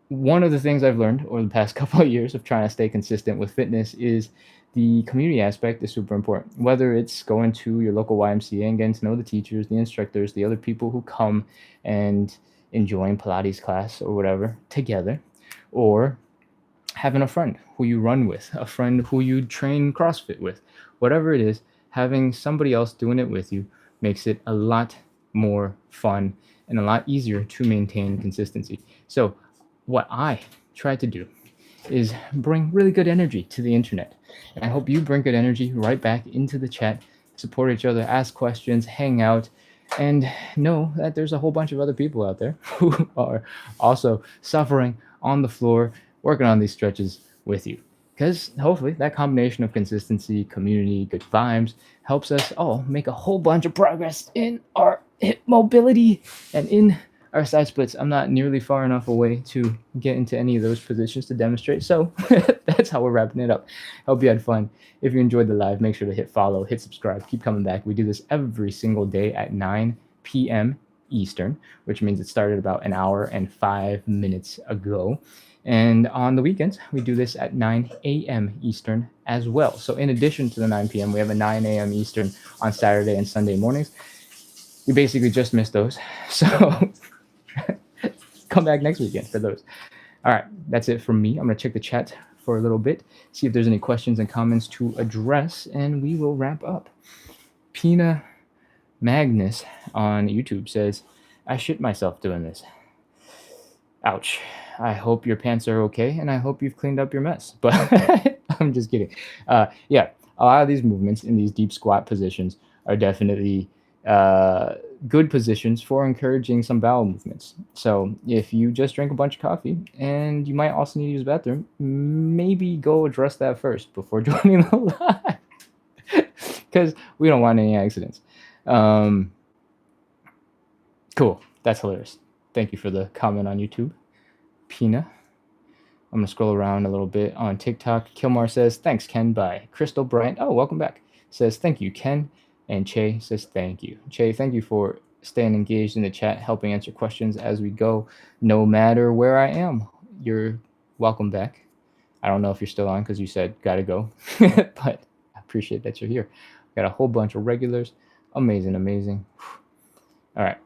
One of the things I've learned over the past couple of years of trying to stay consistent with fitness is the community aspect is super important. Whether it's going to your local YMCA and getting to know the teachers, the instructors, the other people who come and enjoying Pilates class or whatever together, or having a friend who you run with, a friend who you train CrossFit with, whatever it is, having somebody else doing it with you makes it a lot more fun and a lot easier to maintain consistency. So what I try to do is bring really good energy to the internet. And I hope you bring good energy right back into the chat, support each other, ask questions, hang out, and know that there's a whole bunch of other people out there who are also suffering on the floor, working on these stretches with you. Because hopefully that combination of consistency, community, good vibes helps us all make a whole bunch of progress in our hip mobility and in our side splits. I'm not nearly far enough away to get into any of those positions to demonstrate. So that's how we're wrapping it up. Hope you had fun. If you enjoyed the live, make sure to hit follow, hit subscribe, keep coming back. We do this every single day at 9 p.m. Eastern, which means it started about an hour and 5 minutes ago. And on the weekends, we do this at 9 a.m. Eastern as well. So in addition to the 9 p.m., we have a 9 a.m. Eastern on Saturday and Sunday mornings. You basically just missed those. So come back next weekend for those. All right, that's it from me. I'm going to check the chat for a little bit, see if there's any questions and comments to address, and we will wrap up. Pina Magnus on YouTube says, I shit myself doing this. Ouch. I hope your pants are okay, and I hope you've cleaned up your mess. But I'm just kidding. Yeah, a lot of these movements in these deep squat positions are definitely good positions for encouraging some bowel movements. So if you just drank a bunch of coffee and you might also need to use the bathroom, maybe go address that first before joining the live, because we don't want any accidents. Cool. That's hilarious. Thank you for the comment on YouTube, Pina. I'm going to scroll around a little bit on TikTok. Kilmar says, thanks, Ken. Bye. Crystal Bryant, oh, welcome back, says, thank you, Ken. And Che says, thank you. Che, thank you for staying engaged in the chat, helping answer questions as we go, no matter where I am. You're welcome back. I don't know if you're still on because you said gotta go, but I appreciate that you're here. Got a whole bunch of regulars. Amazing, amazing. All right.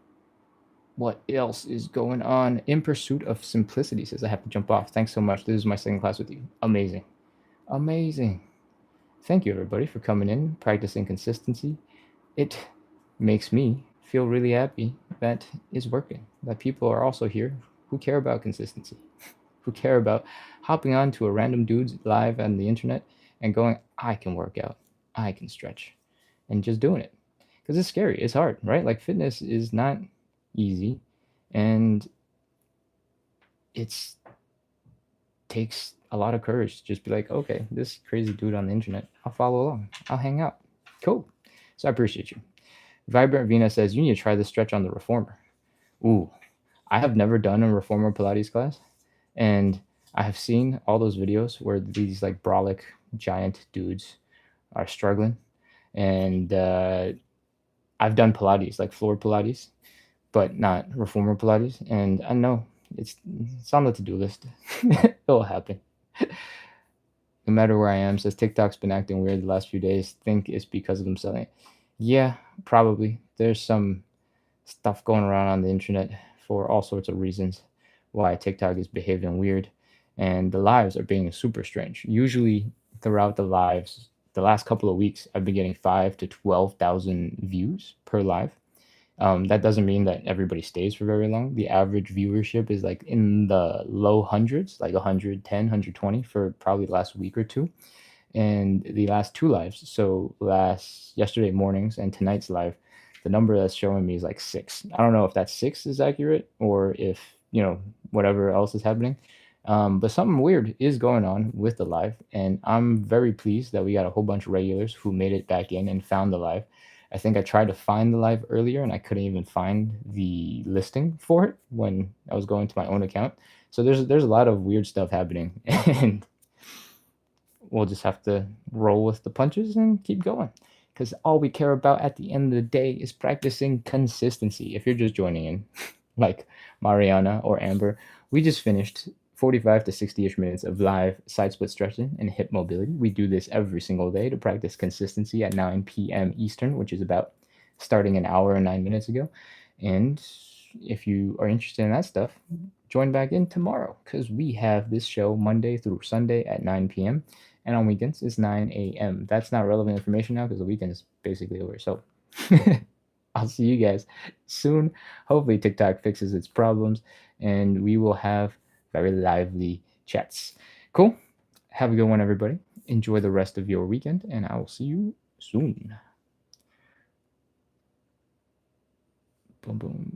What else is going on? In Pursuit of Simplicity says, I have to jump off. Thanks so much. This is my second class with you. Amazing. Amazing. Thank you, everybody, for coming in, practicing consistency. It makes me feel really happy that it's working, that people are also here who care about consistency, who care about hopping on to a random dude's live on the internet and going, I can work out, I can stretch, and just doing it. Because it's scary, it's hard, right? Like fitness is not easy, and it's takes a lot of courage to just be like, okay, this crazy dude on the internet, I'll follow along, I'll hang out. Cool. So I appreciate you. Vibrant Vina says, you need to try this stretch on the reformer. Ooh, I have never done a reformer Pilates class, and I have seen all those videos where these like brolic giant dudes are struggling, and I've done Pilates, like floor Pilates, but not reformer Pilates, and I know it's on the to-do list. It'll happen. No matter where I am, says TikTok's been acting weird the last few days. Think it's because of them selling it. Yeah, probably. There's some stuff going around on the internet for all sorts of reasons why TikTok is behaving weird, and the lives are being super strange. Usually, throughout the lives, the last couple of weeks, I've been getting 5 to 12,000 views per live. That doesn't mean that everybody stays for very long. The average viewership is like in the low hundreds, like 110, 120 for probably the last week or two. And the last two lives, so yesterday morning's and tonight's live, the number that's showing me is like 6. I don't know if that 6 is accurate or if, whatever else is happening. But something weird is going on with the live, and I'm very pleased that we got a whole bunch of regulars who made it back in and found the live. I think I tried to find the live earlier and I couldn't even find the listing for it when I was going to my own account. So there's a lot of weird stuff happening, and we'll just have to roll with the punches and keep going. Because all we care about at the end of the day is practicing consistency. If you're just joining in, like Mariana or Amber, we just finished 45 to 60-ish minutes of live side split stretching and hip mobility. We do this every single day to practice consistency at 9 p.m. Eastern, which is about starting an hour and 9 minutes ago. And if you are interested in that stuff, join back in tomorrow, because we have this show Monday through Sunday at 9 p.m. and on weekends it's 9 a.m. That's not relevant information now because the weekend is basically over. So I'll see you guys soon. Hopefully TikTok fixes its problems and we will have very lively chats. Cool. Have a good one, everybody. Enjoy the rest of your weekend, and I will see you soon. Boom, boom.